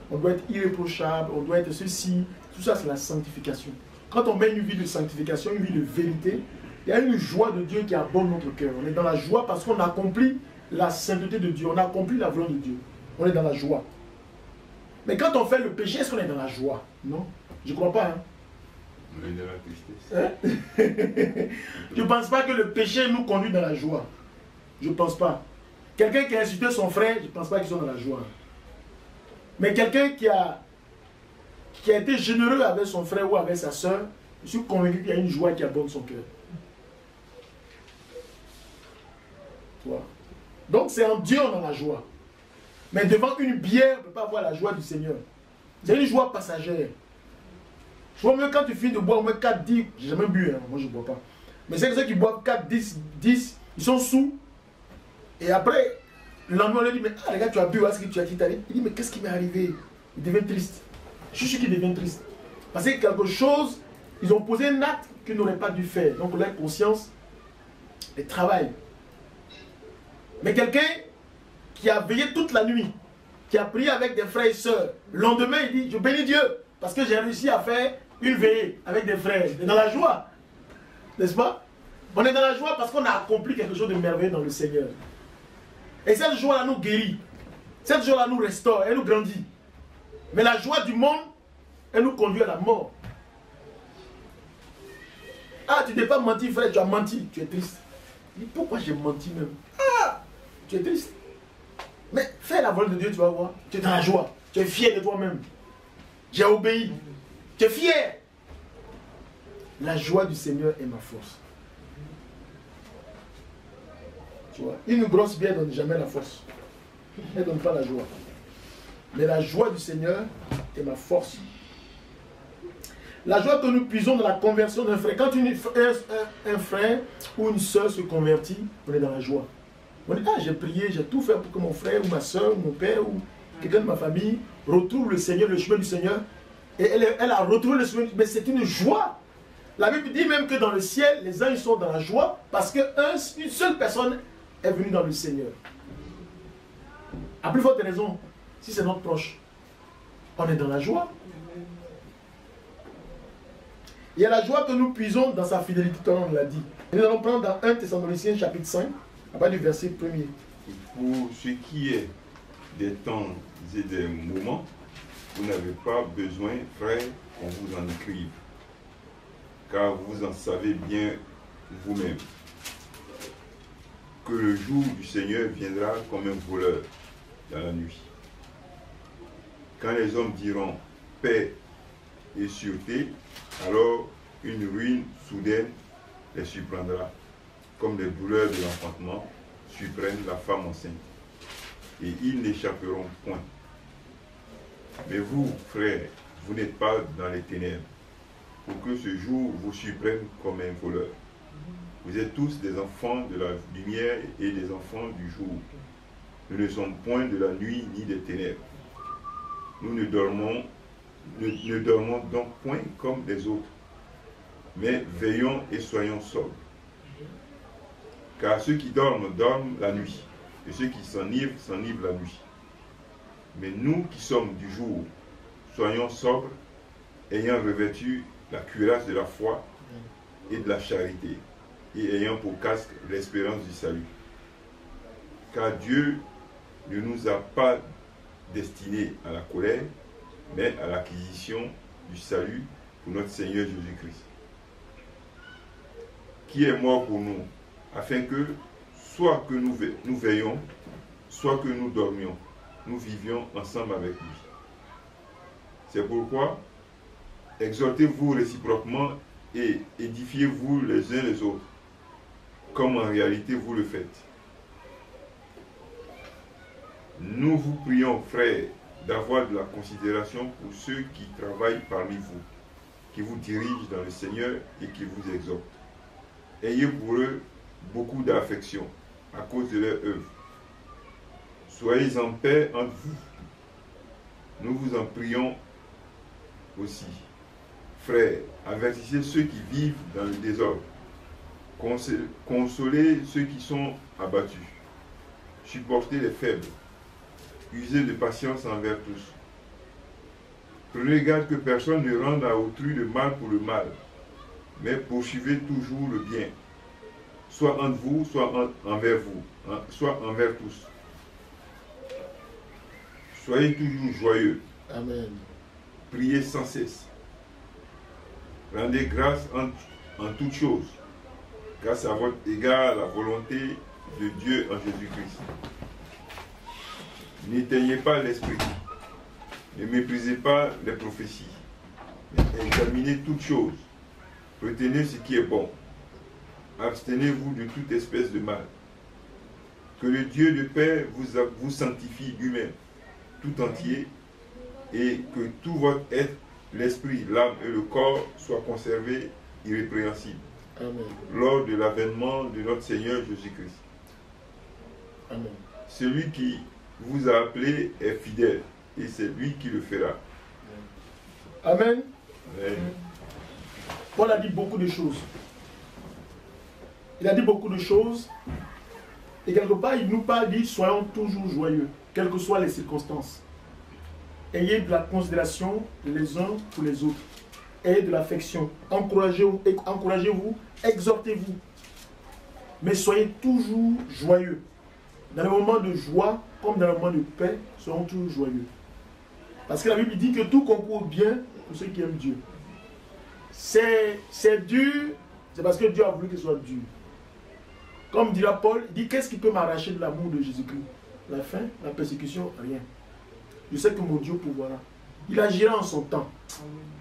qu'on doit être irréprochable, on doit être ceci, tout ça c'est la sanctification. Quand on mène une vie de sanctification, une vie de vérité, il y a une joie de Dieu qui abonde notre cœur. On est dans la joie parce qu'on accomplit la sainteté de Dieu, on accomplit la volonté de Dieu. On est dans la joie. Mais quand on fait le péché, est-ce qu'on est dans la joie? Non, je ne crois pas. Hein? On est dans la tristesse. Hein? Je ne pense pas que le péché nous conduit dans la joie. Je ne pense pas. Quelqu'un qui a insulté son frère, je ne pense pas qu'il soit dans la joie. Mais quelqu'un qui a été généreux avec son frère ou avec sa soeur, je suis convaincu qu'il y a une joie qui abonde son cœur. Donc c'est en Dieu on a la joie. Mais devant une bière, on ne peut pas avoir la joie du Seigneur. C'est une joie passagère. Je vois même quand tu finis de boire au moins 4, 10, j'ai jamais bu, hein, moi je ne bois pas. Mais c'est que ceux qui boivent 4, 10, ils sont sous. Et après, le lendemain, on leur dit, mais ah, les gars, tu as bu, voilà ce que tu as dit. Il dit, mais qu'est-ce qui m'est arrivé? Il devient triste. Je suis sûr qu'il devient triste. Parce que quelque chose, ils ont posé un acte qu'ils n'auraient pas dû faire. Donc leur conscience, les travaille. Mais quelqu'un qui a veillé toute la nuit, qui a prié avec des frères et sœurs, le lendemain, il dit, je bénis Dieu, parce que j'ai réussi à faire une veillée avec des frères. Il est dans la joie. N'est-ce pas? On est dans la joie parce qu'on a accompli quelque chose de merveilleux dans le Seigneur. Et cette joie-là nous guérit. Cette joie-là nous restaure, elle nous grandit. Mais la joie du monde, elle nous conduit à la mort. Ah, tu n'es pas menti, frère, tu as menti, tu es triste. Mais pourquoi j'ai menti même? Ah, tu es triste. Mais fais la volonté de Dieu, tu vas voir. Tu es dans la joie. Tu es fier de toi-même. J'ai obéi. Tu es fier. La joie du Seigneur est ma force. Tu vois, une grosse bière ne donne jamais la force. Elle ne donne pas la joie. Mais la joie du Seigneur est ma force. La joie que nous puisons dans la conversion d'un frère. Quand un frère ou une soeur se convertit, on est dans la joie. On dit, ah, j'ai prié, j'ai tout fait pour que mon frère ou ma soeur ou mon père ou quelqu'un de ma famille retrouve le Seigneur, le chemin du Seigneur. Et elle a retrouvé le chemin. Mais c'est une joie. La Bible dit même que dans le ciel, les anges sont dans la joie parce qu'une seule personne est venue dans le Seigneur. À plus forte raison, si c'est notre proche, on est dans la joie. Il y a la joie que nous puisons dans sa fidélité, comme on l'a dit. Et nous allons prendre dans 1 Thessaloniciens chapitre 5, à partir du verset 1er. Pour ce qui est des temps et des moments, vous n'avez pas besoin, frère, qu'on vous en écrive, car vous en savez bien vous-même que le jour du Seigneur viendra comme un voleur dans la nuit. Quand les hommes diront paix et sûreté, alors une ruine soudaine les surprendra, comme les douleurs de l'enfantement surprennent la femme enceinte, et ils n'échapperont point. Mais vous, frères, vous n'êtes pas dans les ténèbres, pour que ce jour vous surprenne comme un voleur. Vous êtes tous des enfants de la lumière et des enfants du jour. Nous ne sommes point de la nuit ni des ténèbres. Nous ne dormons donc point comme les autres, mais veillons et soyons sobres. Car ceux qui dorment, dorment la nuit, et ceux qui s'enivrent, s'enivrent la nuit. Mais nous qui sommes du jour, soyons sobres, ayant revêtu la cuirasse de la foi et de la charité, et ayant pour casque l'espérance du salut. Car Dieu ne nous a pas destinés à la colère, mais à l'acquisition du salut pour notre Seigneur Jésus-Christ, qui est mort pour nous, afin que, soit que nous veillions, soit que nous dormions, nous vivions ensemble avec lui. C'est pourquoi, exhortez-vous réciproquement et édifiez-vous les uns les autres, comme en réalité vous le faites. Nous vous prions, frères, d'avoir de la considération pour ceux qui travaillent parmi vous, qui vous dirigent dans le Seigneur et qui vous exhortent. Ayez pour eux beaucoup d'affection à cause de leur œuvre. Soyez en paix entre vous. Nous vous en prions aussi. Frères, avertissez ceux qui vivent dans le désordre. Consolez ceux qui sont abattus. Supportez les faibles. Usez de patience envers tous. Prenez garde que personne ne rende à autrui le mal pour le mal, mais poursuivez toujours le bien, soit entre vous, soit envers vous, soit envers tous. Soyez toujours joyeux. Amen. Priez sans cesse. Rendez grâce en toutes choses, car c'est à votre égard la volonté de Dieu en Jésus-Christ. N'éteignez pas l'esprit, ne méprisez pas les prophéties, mais examinez toutes choses, retenez ce qui est bon, abstenez-vous de toute espèce de mal. Que le Dieu de paix vous sanctifie lui-même, tout entier, et que tout votre être, l'esprit, l'âme et le corps soient conservés irrépréhensibles Amen. lors de l'avènement de notre Seigneur Jésus-Christ. Amen. Celui qui vous a appelé est fidèle et c'est lui qui le fera. Amen. Amen. Paul a dit beaucoup de choses. Il a dit beaucoup de choses. Et quelque part, il nous parle, dit, soyons toujours joyeux, quelles que soient les circonstances. Ayez de la considération les uns pour les autres. Ayez de l'affection. Encouragez-vous, exhortez-vous. Mais soyez toujours joyeux. Dans les moments de joie, comme dans les moments de paix, soyons toujours joyeux. Parce que la Bible dit que tout concourt bien pour ceux qui aiment Dieu. C'est dur, c'est parce que Dieu a voulu que ce soit dur. Comme dira Paul, il dit, qu'est-ce qui peut m'arracher de l'amour de Jésus-Christ? La faim, la persécution, rien. Je sais que mon Dieu pourvoira. Il agira en son temps.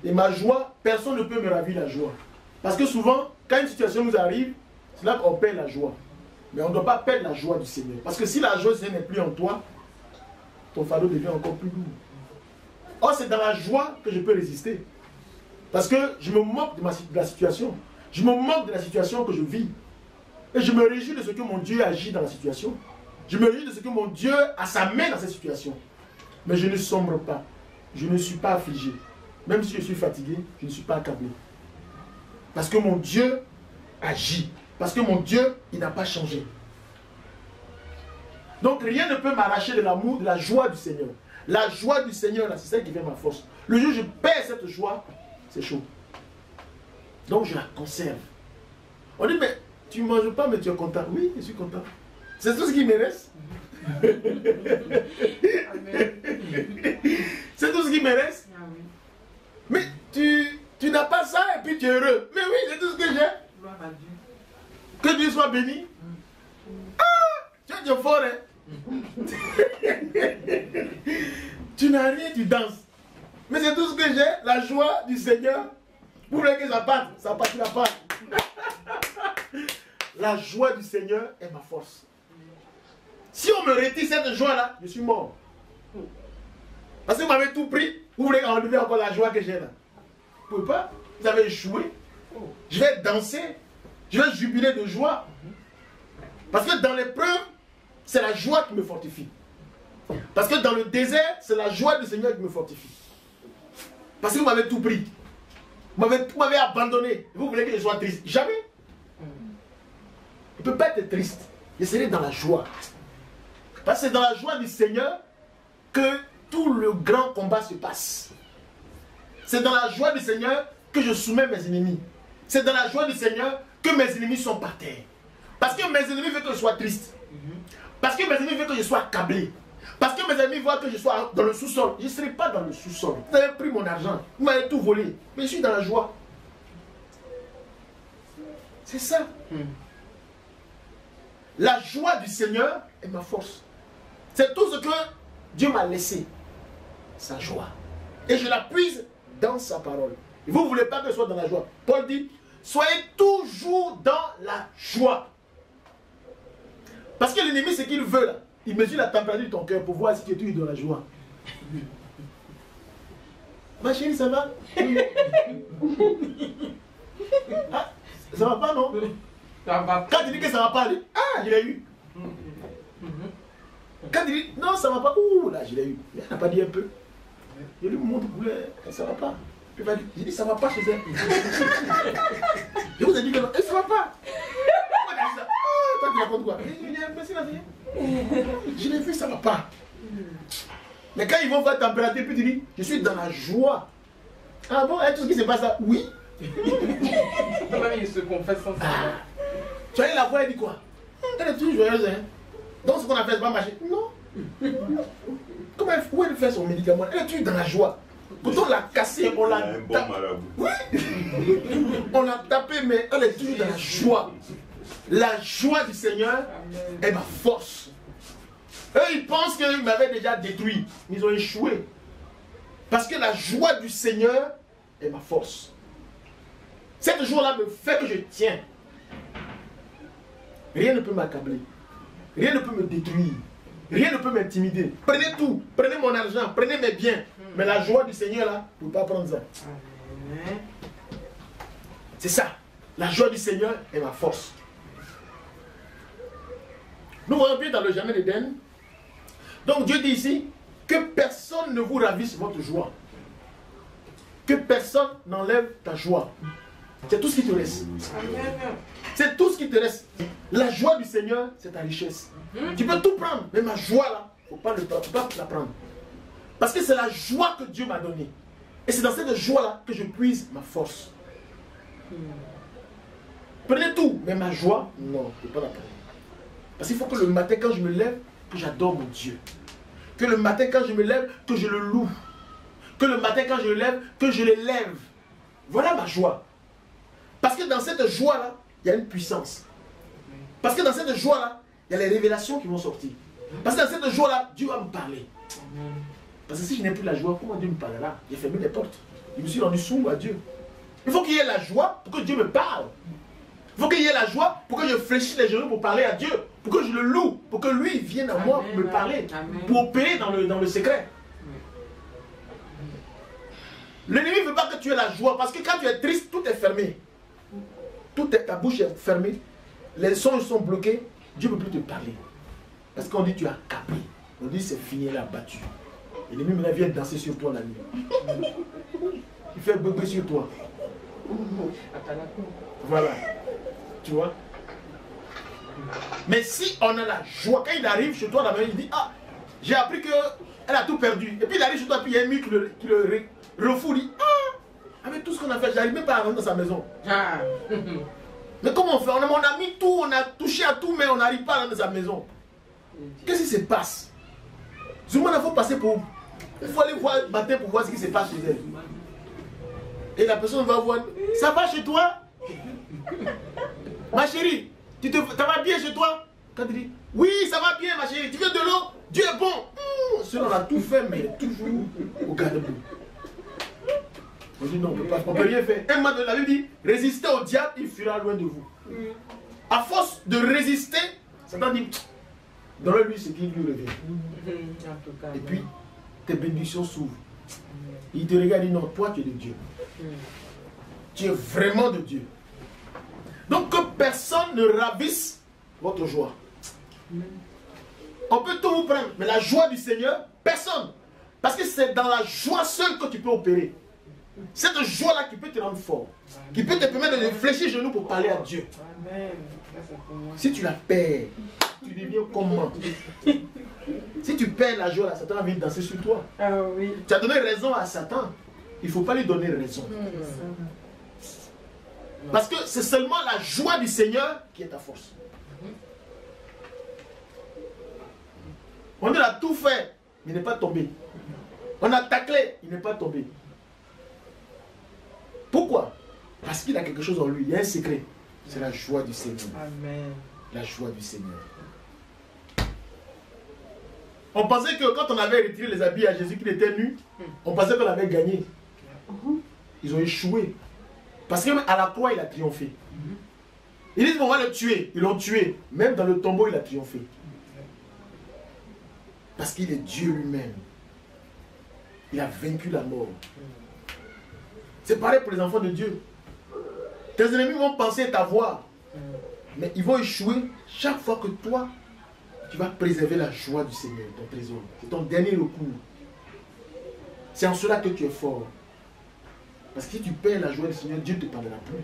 Et ma joie, personne ne peut me ravir la joie. Parce que souvent, quand une situation nous arrive, c'est là qu'on perd la joie. Mais on ne doit pas perdre la joie du Seigneur. Parce que si la joie du Seigneur n'est plus en toi, ton fardeau devient encore plus lourd. Or, c'est dans la joie que je peux résister. Parce que je me moque de la situation. Je me moque de la situation que je vis. Et je me réjouis de ce que mon Dieu agit dans la situation. Je me réjouis de ce que mon Dieu a sa main dans cette situation. Mais je ne sombre pas. Je ne suis pas affligé. Même si je suis fatigué, je ne suis pas accablé. Parce que mon Dieu agit. Parce que mon Dieu, il n'a pas changé. Donc rien ne peut m'arracher de l'amour, de la joie du Seigneur. La joie du Seigneur, c'est celle qui fait ma force. Le jour où je perds cette joie, c'est chaud. Donc je la conserve. On dit, mais tu ne manges pas, mais tu es content. Oui, je suis content. C'est tout ce qui me reste. C'est tout ce qui me reste. Mais tu n'as pas ça et puis tu es heureux. Mais oui, c'est tout ce que j'ai. Que Dieu soit béni. Ah, tu es fort, hein. Tu n'as rien, tu danses. Mais c'est tout ce que j'ai, la joie du Seigneur. Vous voulez que ça parte, ça partira pas. La joie du Seigneur est ma force. Si on me retire cette joie-là, je suis mort. Parce que vous m'avez tout pris, vous voulez enlever encore la joie que j'ai là. Vous ne pouvez pas. Vous avez joué. Je vais danser. Je vais jubiler de joie. Parce que dans l'épreuve, c'est la joie qui me fortifie. Parce que dans le désert, c'est la joie du Seigneur qui me fortifie. Parce que vous m'avez tout pris. Vous m'avez abandonné. Vous voulez que je sois triste? Jamais. Je ne peux pas être triste. Je serai dans la joie. Parce que c'est dans la joie du Seigneur que tout le grand combat se passe. C'est dans la joie du Seigneur que je soumets mes ennemis. C'est dans la joie du Seigneur que mes ennemis sont par terre. Parce que mes ennemis veulent que je sois triste. Parce que mes ennemis veulent que je sois accablé. Parce que mes ennemis voient que je sois dans le sous-sol. Je ne serai pas dans le sous-sol. Vous avez pris mon argent. Vous m'avez tout volé. Mais je suis dans la joie. C'est ça. La joie du Seigneur est ma force. C'est tout ce que Dieu m'a laissé. Sa joie. Et je la puise dans sa parole. Et vous ne voulez pas que je sois dans la joie. Paul dit, soyez toujours dans la joie. Parce que l'ennemi, ce qu'il veut là, il mesure la température de ton cœur pour voir si tu es toujours dans la joie. Ma chérie, ça va? Ah, ça va pas, non? Quand tu dis que ça va pas, ah, je l'ai eu. Quand tu dis non, ça va pas, ouh, là, je l'ai eu. Il n'a pas dit un peu. Je lui montre, ça va pas. J'ai dit, ça va pas chez elle. Je vous ai dit que non, ça va pas. Pourquoi tu as dit ça? Ah, toi, tu racontes quoi? Il est imbécile, la fille. Je l'ai vu, ça va pas. Mais quand ils vont faire température, puis tu dis, je suis dans la joie. Ah bon, tout ce qui se passe là? Oui. Il se confesse sans savoir. Tu as eu la voix, elle dit quoi? Elle est toujours joyeuse, hein? Donc ce qu'on a fait, c'est pas marcher. Non. Comment où elle fait son médicament? Elle est toujours dans la joie. Pourtant on l'a cassé, on l'a tapé. Oui. On l'a tapé, mais elle est toujours dans la joie. La joie du Seigneur est ma force. Eux, ils pensent qu'ils m'avaient déjà détruit. Ils ont échoué. Parce que la joie du Seigneur est ma force. Cette joie-là me fait que je tiens. Rien ne peut m'accabler. Rien ne peut me détruire. Rien ne peut m'intimider. Prenez tout. Prenez mon argent. Prenez mes biens. Mais la joie du Seigneur, là, vous ne pouvez pas prendre ça. Amen. C'est ça. La joie du Seigneur est ma force. Nous voyons bien dans le jardin d'Éden. Donc Dieu dit ici que personne ne vous ravisse votre joie. Que personne n'enlève ta joie. C'est tout ce qui te reste. Amen. C'est tout ce qui te reste. La joie du Seigneur, c'est ta richesse. Tu peux tout prendre, mais ma joie là, il ne faut pas la prendre. Parce que c'est la joie que Dieu m'a donnée. Et c'est dans cette joie là que je puise ma force. Prenez tout, mais ma joie, non, je ne peux pas la prendre. Parce qu'il faut que le matin quand je me lève, que j'adore mon Dieu. Que le matin quand je me lève, que je le loue. Que le matin quand je le lève, que je l'élève. Voilà ma joie. Parce que dans cette joie-là, il y a une puissance. Parce que dans cette joie-là, il y a les révélations qui vont sortir. Parce que dans cette joie-là, Dieu va me parler. Parce que si je n'ai plus la joie, comment Dieu me parlera? J'ai fermé les portes. Je me suis rendu sourd à Dieu. Il faut qu'il y ait la joie pour que Dieu me parle. Il faut qu'il y ait la joie pour que je fléchisse les genoux pour parler à Dieu. Pour que je le loue. Pour que lui vienne à moi pour me parler. Pour opérer dans le secret. L'ennemi ne veut pas que tu aies la joie. Parce que quand tu es triste, tout est fermé. Ta bouche est fermée. Les sons sont bloqués. Dieu ne peut plus te parler. Parce qu'on dit tu as capé. On dit c'est fini, là, battu. Et l'ennemi maintenant vient danser sur toi la nuit. Il fait bébé sur toi. Voilà. Tu vois. Mais si on a la joie, quand il arrive chez toi la main, il dit ah, j'ai appris qu'elle a tout perdu. Et puis il arrive chez toi, puis il y a un mur qui le refoule. Il dit ah, avec tout ce qu'on a fait, j'arrive même pas à rentrer dans sa maison. Ah. Mais comment on fait? On a mis tout, on a touché à tout, mais on n'arrive pas à rentrer dans sa maison. Qu'est-ce qui se passe? Zoumana, il faut passer pour. Il faut aller voir le matin pour voir ce qui se passe chez elle. Et la personne va voir. Ça va chez toi? Ma chérie, ça va bien chez toi? Quand tu dis oui, ça va bien, ma chérie. Tu veux de l'eau? Dieu est bon. Sinon, on a tout fait, mais toujours au garde-boue. On dit non, on ne peut rien faire. Un moment de la Bible dit résistez au diable, il fuira loin de vous. À force de résister, Satan dit donne-lui ce qui lui revient. Et puis, tes bénédictions s'ouvrent. Il te regarde et dit non, toi tu es de Dieu. Tu es vraiment de Dieu. Donc que personne ne ravisse votre joie. On peut tout vous prendre, mais la joie du Seigneur, personne. Parce que c'est dans la joie seule que tu peux opérer. Cette joie-là qui peut te rendre fort. Qui peut te permettre de fléchir les genoux pour parler à Dieu. Si tu la perds, tu deviens comment? Si tu perds la joie, là, Satan va venir danser sur toi. Ah oui. Tu as donné raison à Satan. Il ne faut pas lui donner raison. Parce que c'est seulement la joie du Seigneur qui est ta force. On a tout fait, il n'est pas tombé. On a taclé, il n'est pas tombé. Pourquoi? Parce qu'il a quelque chose en lui. Il y a un secret. C'est la joie du Seigneur. Amen. La joie du Seigneur. On pensait que quand on avait retiré les habits à Jésus qu'il était nu, on pensait qu'on avait gagné. Ils ont échoué. Parce qu'à la croix, il a triomphé. Ils disent, on va le tuer. Ils l'ont tué. Même dans le tombeau, il a triomphé. Parce qu'il est Dieu lui-même. Il a vaincu la mort. C'est pareil pour les enfants de Dieu. Tes ennemis vont penser t'avoir. Mais ils vont échouer chaque fois que toi, tu vas préserver la joie du Seigneur, ton trésor. C'est ton dernier recours. C'est en cela que tu es fort. Parce que si tu perds la joie du Seigneur, Dieu ne te parlera plus.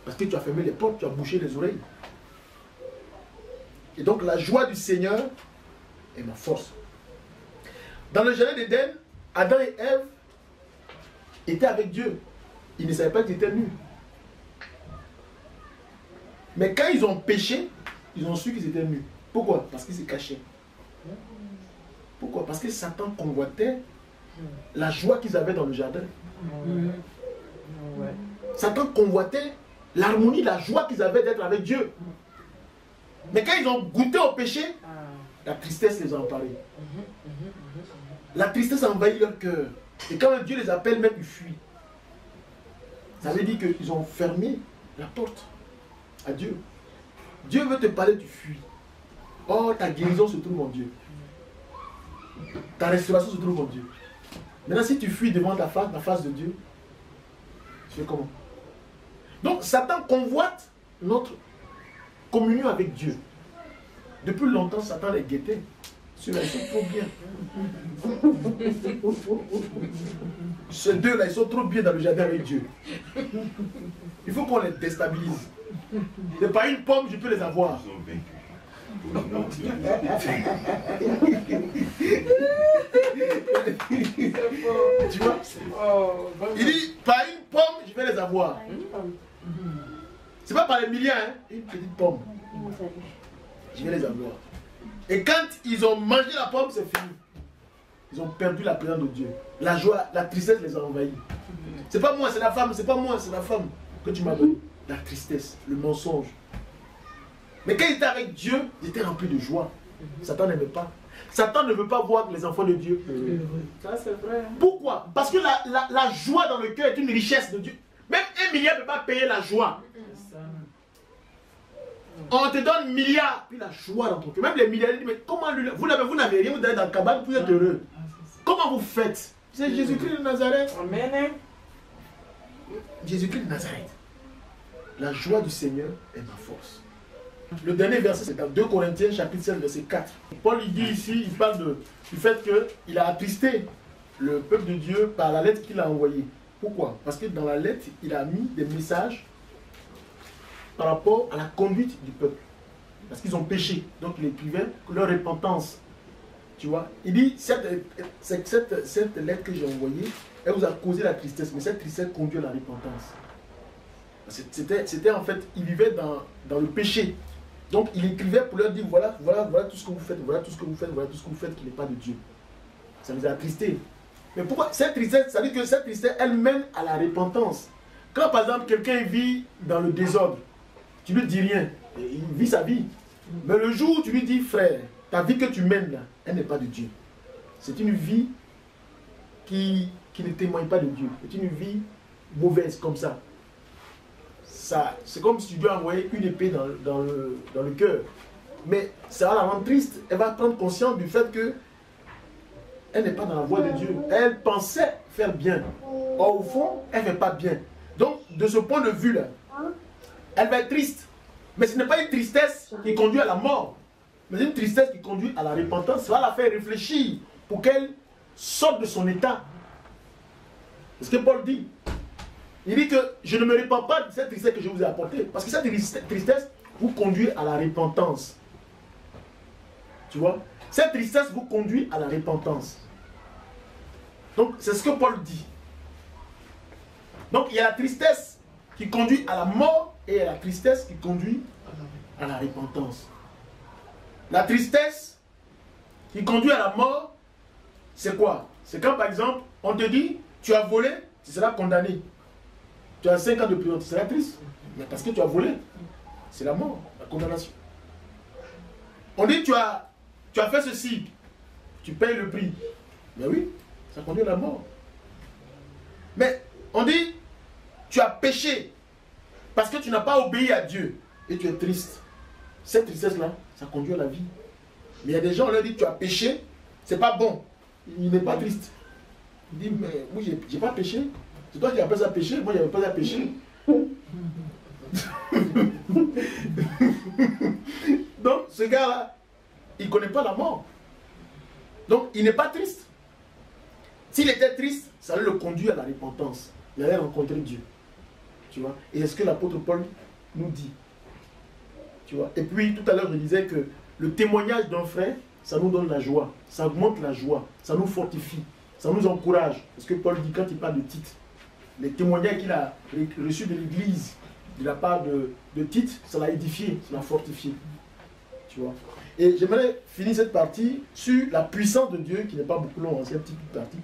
Parce que tu as fermé les portes, tu as bouché les oreilles. Et donc la joie du Seigneur est ma force. Dans le jardin d'Éden, Adam et Ève étaient avec Dieu. Ils ne savaient pas qu'ils étaient nus. Mais quand ils ont péché, ils ont su qu'ils étaient nus. Pourquoi? Parce qu'ils se cachaient. Pourquoi? Parce que Satan convoitait la joie qu'ils avaient dans le jardin. Satan convoitait l'harmonie, la joie qu'ils avaient d'être avec Dieu. Mais quand ils ont goûté au péché, la tristesse les a emparés. La tristesse a envahi leur cœur. Et quand Dieu les appelle, même ils fuient. Ça veut dire qu'ils ont fermé la porte à Dieu. Dieu veut te parler, tu fuis. Oh, ta guérison se trouve en Dieu. Ta restauration se trouve en Dieu. Maintenant, si tu fuis devant la face de Dieu, tu fais comment? Donc, Satan convoite notre communion avec Dieu. Depuis longtemps, Satan les guettait. Ceux-là, ils sont trop bien. Ces deux-là, ils sont trop bien dans le jardin avec Dieu. Il faut qu'on les déstabilise. Et par une pomme, je peux les avoir. Ils sont vaincus. Tu vois? Il dit, par une pomme, je vais les avoir. C'est pas par les milliards, hein? Une petite pomme. Je vais les avoir. Et quand ils ont mangé la pomme, c'est fini. Ils ont perdu la présence de Dieu. La joie, la tristesse les a envahis. C'est pas moi, c'est la femme, c'est pas moi, c'est la femme que tu m'as donnée. La tristesse, le mensonge. Mais quand ils étaient avec Dieu, ils étaient remplis de joie. Satan n'aimait pas. Satan ne veut pas voir les enfants de Dieu heureux. Ça, c'est vrai. Pourquoi? Parce que la joie dans le cœur est une richesse de Dieu. Même 1 milliard ne peut pas payer la joie. On te donne milliards, puis la joie dans ton cœur. Même les milliards, ils disent, mais comment lui, vous n'avez rien, vous allez dans le cabane, vous êtes heureux. Comment vous faites? C'est Jésus-Christ de Nazareth. Amen. Jésus-Christ de Nazareth. La joie du Seigneur est ma force. Le dernier verset, c'est dans 2 Corinthiens, chapitre 7, verset 4. Paul, il dit ici, il parle du fait qu'il a attristé le peuple de Dieu par la lettre qu'il a envoyée. Pourquoi? Parce que dans la lettre, il a mis des messages par rapport à la conduite du peuple. Parce qu'ils ont péché. Donc il écrivait leur repentance. Tu vois? Il dit, cette lettre que j'ai envoyée, elle vous a causé la tristesse, mais cette tristesse conduit à la repentance. C'était en fait, il vivait dans le péché. Donc il écrivait pour leur dire, voilà tout ce que vous faites, voilà tout ce que vous faites, voilà tout ce que vous faites qui n'est pas de Dieu. Ça les a attristés. Mais pourquoi cette tristesse? Ça veut dire que cette tristesse, elle mène à la repentance. Quand par exemple quelqu'un vit dans le désordre, tu ne lui dis rien, il vit sa vie. Mais le jour où tu lui dis, frère, ta vie que tu mènes là, elle n'est pas de Dieu. C'est une vie qui ne témoigne pas de Dieu. C'est une vie mauvaise comme ça. C'est comme si tu dois envoyer une épée dans le cœur. Mais ça va la rendre triste. Elle va prendre conscience du fait que elle n'est pas dans la voie de Dieu. Elle pensait faire bien. Or, au fond, elle ne fait pas bien. Donc, de ce point de vue-là, elle va être triste. Mais ce n'est pas une tristesse qui conduit à la mort. Mais une tristesse qui conduit à la repentance. Ça va la faire réfléchir pour qu'elle sorte de son état. C'est ce que Paul dit. Il dit que je ne me répands pas de cette tristesse que je vous ai apportée. Parce que cette tristesse vous conduit à la repentance. Tu vois? Cette tristesse vous conduit à la repentance. Donc, c'est ce que Paul dit. Donc, il y a la tristesse qui conduit à la mort et il y a la tristesse qui conduit à la repentance. La tristesse qui conduit à la mort, c'est quoi? C'est quand, par exemple, on te dit, tu as volé, tu seras condamné. Tu as 5 ans de prison, tu seras triste. Mais parce que tu as volé, c'est la mort, la condamnation. On dit, tu as fait ceci, tu payes le prix. Mais oui, ça conduit à la mort. Mais on dit, tu as péché parce que tu n'as pas obéi à Dieu et tu es triste. Cette tristesse-là, ça conduit à la vie. Mais il y a des gens, on leur dit, tu as péché, c'est pas bon. Il n'est pas triste. Il dit, mais moi, j'ai pas péché. C'est toi qui appelles ça péché, moi, je n'avais pas ça péché. Donc, ce gars-là, il ne connaît pas la mort. Donc, il n'est pas triste. S'il était triste, ça allait le conduire à la repentance. Il allait rencontrer Dieu. Tu vois? Et c'est ce que l'apôtre Paul nous dit. Tu vois? Et puis, tout à l'heure, je disais que le témoignage d'un frère, ça nous donne la joie. Ça augmente la joie. Ça nous fortifie. Ça nous encourage. Parce que Paul dit, quand il parle de Tite, les témoignages qu'il a reçus de l'Église, de la part de Tite, ça l'a édifié, ça l'a fortifié. Tu vois? Et j'aimerais finir cette partie sur la puissance de Dieu, qui n'est pas beaucoup long, c'est une petite partie.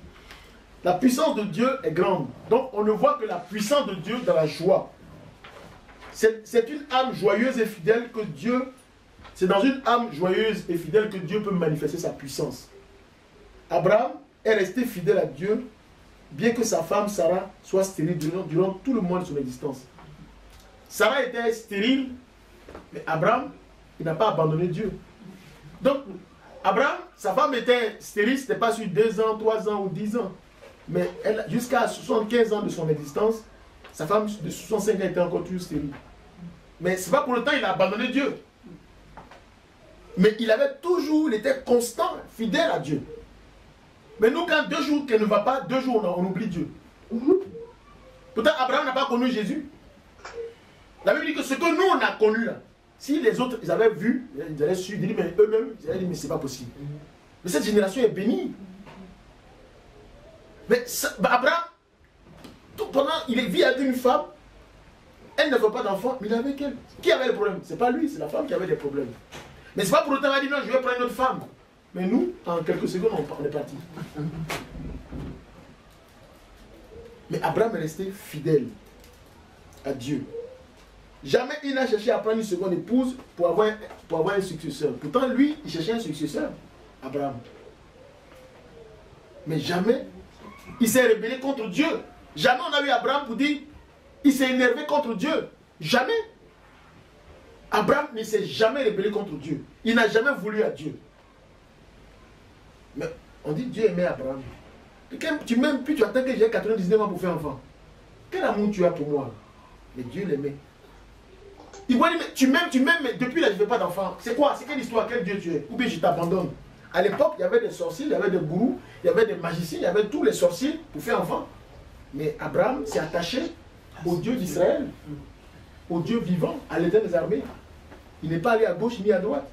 La puissance de Dieu est grande. Donc on ne voit que la puissance de Dieu dans la joie. C'est une âme joyeuse et fidèle que Dieu... C'est dans une âme joyeuse et fidèle que Dieu peut manifester sa puissance. Abraham est resté fidèle à Dieu, bien que sa femme Sarah soit stérile durant tout le mois de son existence. Sarah était stérile, mais Abraham, il n'a pas abandonné Dieu. Donc, Abraham, sa femme était stérile, ce n'était pas sur 2 ans, 3 ans ou 10 ans. Mais jusqu'à 75 ans de son existence, sa femme de 65 ans était encore toujours stérile. Mais ce n'est pas pour le temps qu'il a abandonné Dieu. Mais il était constant, fidèle à Dieu. Mais nous, quand 2 jours qu'elle ne va pas, 2 jours on oublie Dieu. Pourtant, Abraham n'a pas connu Jésus. La Bible dit que ce que nous on a connu là, si les autres ils avaient vu, ils allaient suivre, mais eux-mêmes, ils allaient dire mais c'est pas possible. Mais cette génération est bénie. Mais Abraham, pendant il vit avec une femme, elle ne veut pas d'enfant, mais il est avec elle. Qui avait le problème? C'est pas lui, c'est la femme qui avait des problèmes. Mais c'est pas pour autant qu'il a dit non, je vais prendre une autre femme. Mais nous, en quelques secondes, on est parti. Mais Abraham est resté fidèle à Dieu. Jamais il n'a cherché à prendre une seconde épouse pour avoir un successeur. Pourtant, lui, il cherchait un successeur, Abraham. Mais jamais il s'est rébellé contre Dieu. Jamais on a eu Abraham pour dire il s'est énervé contre Dieu. Jamais. Abraham ne s'est jamais rébellé contre Dieu. Il n'a jamais voulu à Dieu. Mais on dit Dieu aimait Abraham. Et quand tu m'aimes, puis tu attends que j'ai 99 ans pour faire enfant. Quel amour tu as pour moi? Mais Dieu l'aimait. Il m'a dit, mais tu m'aimes, mais depuis là je ne veux pas d'enfant. C'est quoi? C'est quelle histoire? Quel Dieu tu es? Ou bien je t'abandonne. À l'époque, il y avait des sorciers, il y avait des gourous, il y avait des magiciens, il y avait tous les sorciers pour faire enfant. Mais Abraham s'est attaché au Dieu d'Israël, au Dieu vivant, à l'Éternel des armées. Il n'est pas allé à gauche ni à droite.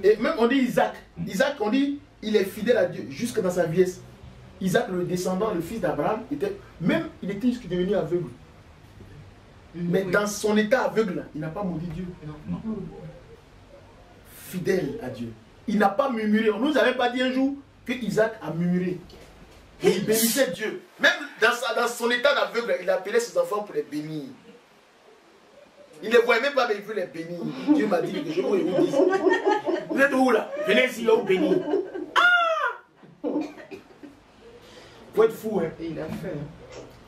Et même on dit Isaac. Isaac, on dit, il est fidèle à Dieu jusque dans sa vieillesse. Isaac, le descendant, le fils d'Abraham, il était jusqu'à devenu aveugle. Mais dans son état aveugle, il n'a pas maudit Dieu. Fidèle à Dieu. Il n'a pas murmuré. On ne nous avait pas dit un jour que Isaac a murmuré. Et il bénissait Dieu. Même dans son état d'aveugle, il appelait ses enfants pour les bénir. Il ne les voyait même pas, mais il veut les bénir. Dieu m'a dit que je vous dise. Vous êtes où là? Venez ici, on vous bénir. Ah! Il faut être fou, hein. Et il a fait.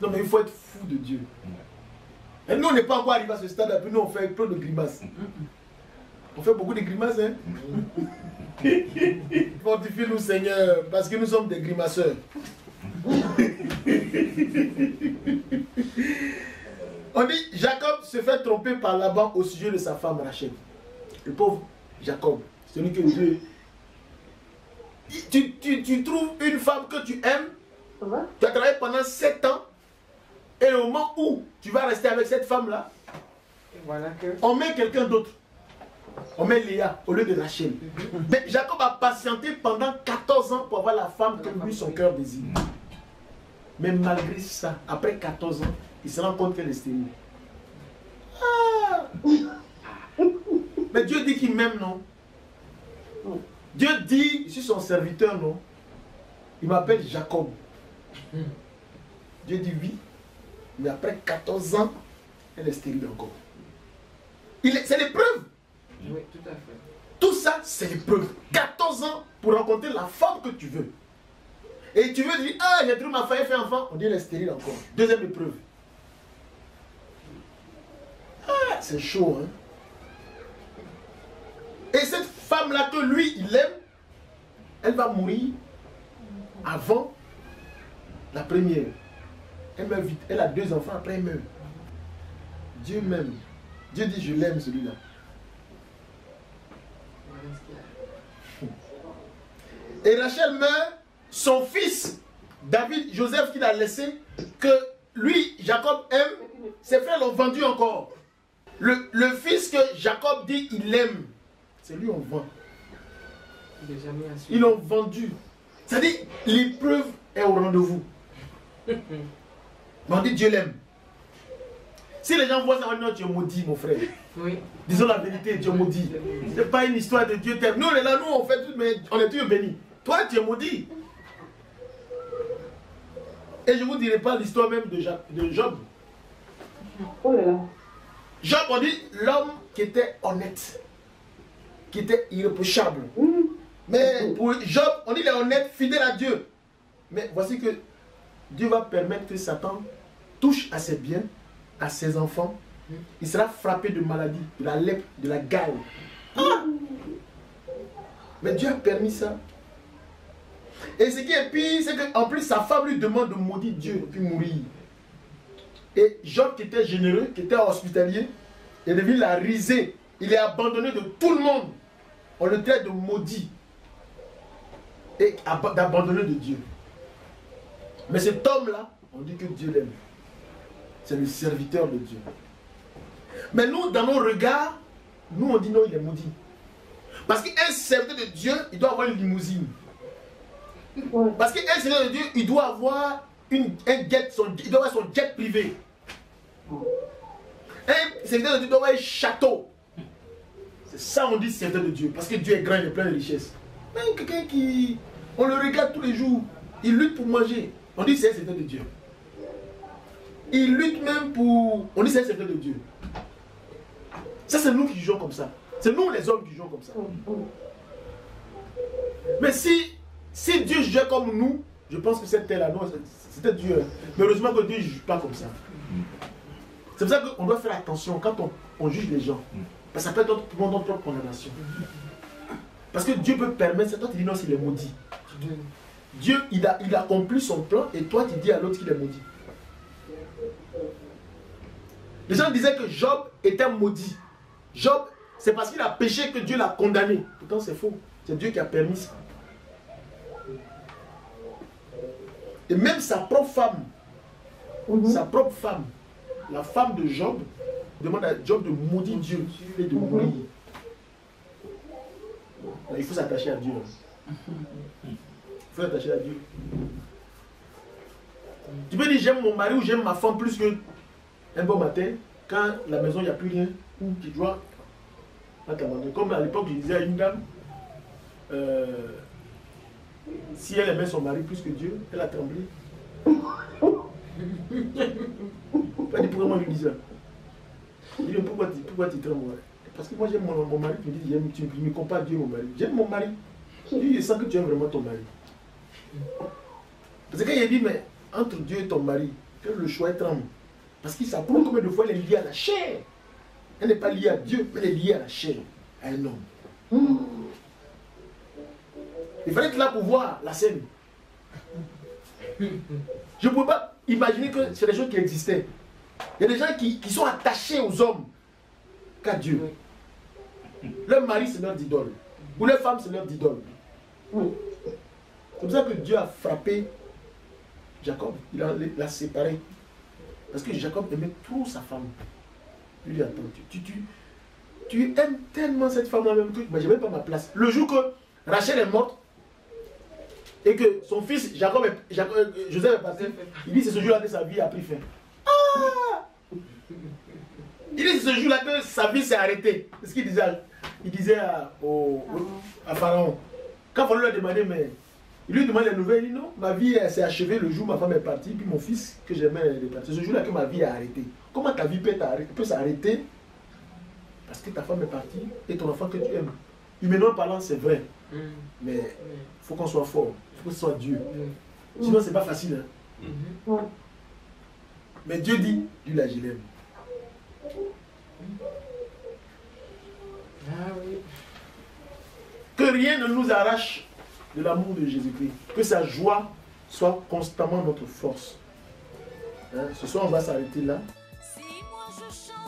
Non, mais il faut être fou de Dieu. Et nous, on n'est pas encore arrivé à ce stade-là, puis nous, on fait plein de grimaces. On fait beaucoup de grimaces, hein. Fortifie-nous, Seigneur, parce que nous sommes des grimaceurs. On dit, Jacob se fait tromper par Laban au sujet de sa femme Rachel. Le pauvre Jacob, celui que Dieu... Tu trouves une femme que tu aimes, tu as travaillé pendant 7 ans, et au moment où tu vas rester avec cette femme-là, voilà que... on met quelqu'un d'autre. On met Léa au lieu de Rachel. Mais Jacob a patienté pendant 14 ans pour avoir la femme que lui, son cœur désire. Mais malgré ça, après 14 ans, il se rend compte qu'elle est stérile. Ah! Mais Dieu dit qu'il m'aime, non? Dieu dit, je suis son serviteur, non? Il m'appelle Jacob. Dieu dit oui. Mais après 14 ans, elle est stérile encore. C'est l'épreuve. Oui, tout à fait. Tout ça, c'est l'épreuve. 14 ans pour rencontrer la femme que tu veux. Et tu veux dire, ah, j'ai trouvé ma femme, elle fait enfant. On dit, elle est stérile encore. Deuxième épreuve. Ah, c'est chaud, hein. Et cette femme-là que lui, il aime, elle va mourir avant la première. Elle meurt vite. Elle a 2 enfants, après elle meurt. Dieu m'aime. Dieu dit, je l'aime celui-là. Et Rachel meurt, son fils, David, Joseph qu'il a laissé, que lui, Jacob aime, ses frères l'ont vendu encore. Le fils que Jacob dit il aime, c'est lui on vend. Ils l'ont vendu. C'est-à-dire, l'épreuve est au rendez-vous. Mais on dit Dieu l'aime. Si les gens voient ça, on dit non, tu es maudit, mon frère. Oui. Disons la vérité, Dieu maudit. Ce n'est pas une histoire de Dieu t'aime. Nous, on est là, nous, on fait tout, mais on est tous bénis. Toi, tu es maudit. Et je ne vous dirai pas l'histoire même de Job. Oh là là. Job, on dit l'homme qui était honnête, qui était irréprochable. Mais pour Job, on dit qu'il est honnête, fidèle à Dieu. Mais voici que Dieu va permettre que Satan touche à ses biens, à ses enfants. Il sera frappé de maladie, de la lèpre, de la gale. Ah! Mais Dieu a permis ça. Et ce qui est pire, c'est qu'en plus sa femme lui demande de maudire Dieu puis mourir. Et Job qui était généreux, qui était hospitalier, est devenu la risée. Il est abandonné de tout le monde. On le traite de maudit. Et d'abandonné de Dieu. Mais cet homme-là, on dit que Dieu l'aime. C'est le serviteur de Dieu. Mais nous, dans nos regards, nous on dit non, il est maudit. Parce qu'un serviteur de Dieu, il doit avoir une limousine. Parce qu'un serviteur de Dieu, il doit avoir il doit avoir son jet privé. Un serviteur de Dieu doit avoir un château. C'est ça on dit serviteur de Dieu. Parce que Dieu est grand, il est plein de richesses. Même quelqu'un qui... On le regarde tous les jours. Il lutte pour manger. On dit c'est un serviteur de Dieu. Il lutte même pour... On dit c'est un serviteur de Dieu. Ça c'est nous qui jugeons comme ça. C'est nous les hommes qui jugeons comme ça. Mais si Dieu jugeait comme nous, je pense que cette terre-là, non, c'était Dieu. Mais heureusement que Dieu ne juge pas comme ça. C'est pour ça qu'on doit faire attention quand on juge les gens. Parce que ça peut être notre propre condamnation. Parce que Dieu peut permettre ça. Toi tu dis non, s'il est maudit. Dieu, il a accompli son plan et toi tu dis à l'autre qu'il est maudit. Les gens disaient que Job était maudit. Job, c'est parce qu'il a péché que Dieu l'a condamné. Pourtant c'est faux. C'est Dieu qui a permis ça. Et même sa propre femme, la femme de Job, demande à Job de maudire Dieu et de mourir. Il faut s'attacher à Dieu. Il faut s'attacher à Dieu. Tu peux dire j'aime mon mari ou j'aime ma femme plus qu'un bon matin, quand la maison il n'y a plus rien, ou tu dois t'abandonner. Comme à l'époque je disais à une dame, si elle aimait son mari plus que Dieu, elle a tremblé. Elle dit pourquoi moi je dis ça? Je dis pourquoi tu trembles? Parce que moi j'aime mon mari, tu me dis tu me compares Dieu mon mari. J'aime mon mari. Je dis je sens que tu aimes vraiment ton mari. Parce que quand il dit mais entre Dieu et ton mari, que le choix est tremble. Parce qu'il s'approuve combien de fois elle est liée à la chair. Elle n'est pas liée à Dieu, mais elle est liée à la chair, à un homme. Il fallait être là pour voir la scène. Je ne pouvais pas imaginer que c'est des choses qui existaient. Il y a des gens qui sont attachés aux hommes qu'à Dieu. Leur mari, c'est leur idole. Ou leur femme, c'est leur idole. C'est pour ça que Dieu a frappé Jacob. Il l'a séparé. Parce que Jacob aimait trop sa femme. Il lui dit, attends, tu aimes tellement cette femme-là même que je n'ai même pas ma place. Le jour que Rachel est morte, et que son fils Joseph est passé, il dit c'est ce jour-là que sa vie a pris fin. Ah! Il dit c'est ce jour-là que sa vie s'est arrêtée. C'est ce qu'il disait à Pharaon. Quand Pharaon lui a demandé, mais il lui demande les nouvelles, il dit non, ma vie s'est achevée le jour où ma femme est partie, puis mon fils que j'aimais est parti. C'est ce jour-là que ma vie a arrêté. Comment ta vie peut s'arrêter? Parce que ta femme est partie et ton enfant que tu aimes. Humainement parlant, c'est vrai. Mais il faut qu'on soit fort. Il faut que ce soit Dieu. Sinon, c'est pas facile. Hein? Mais Dieu dit, lui là, je l'aime. Que rien ne nous arrache de l'amour de Jésus-Christ. Que sa joie soit constamment notre force. Hein? Ce soir, on va s'arrêter là. Si moi je chante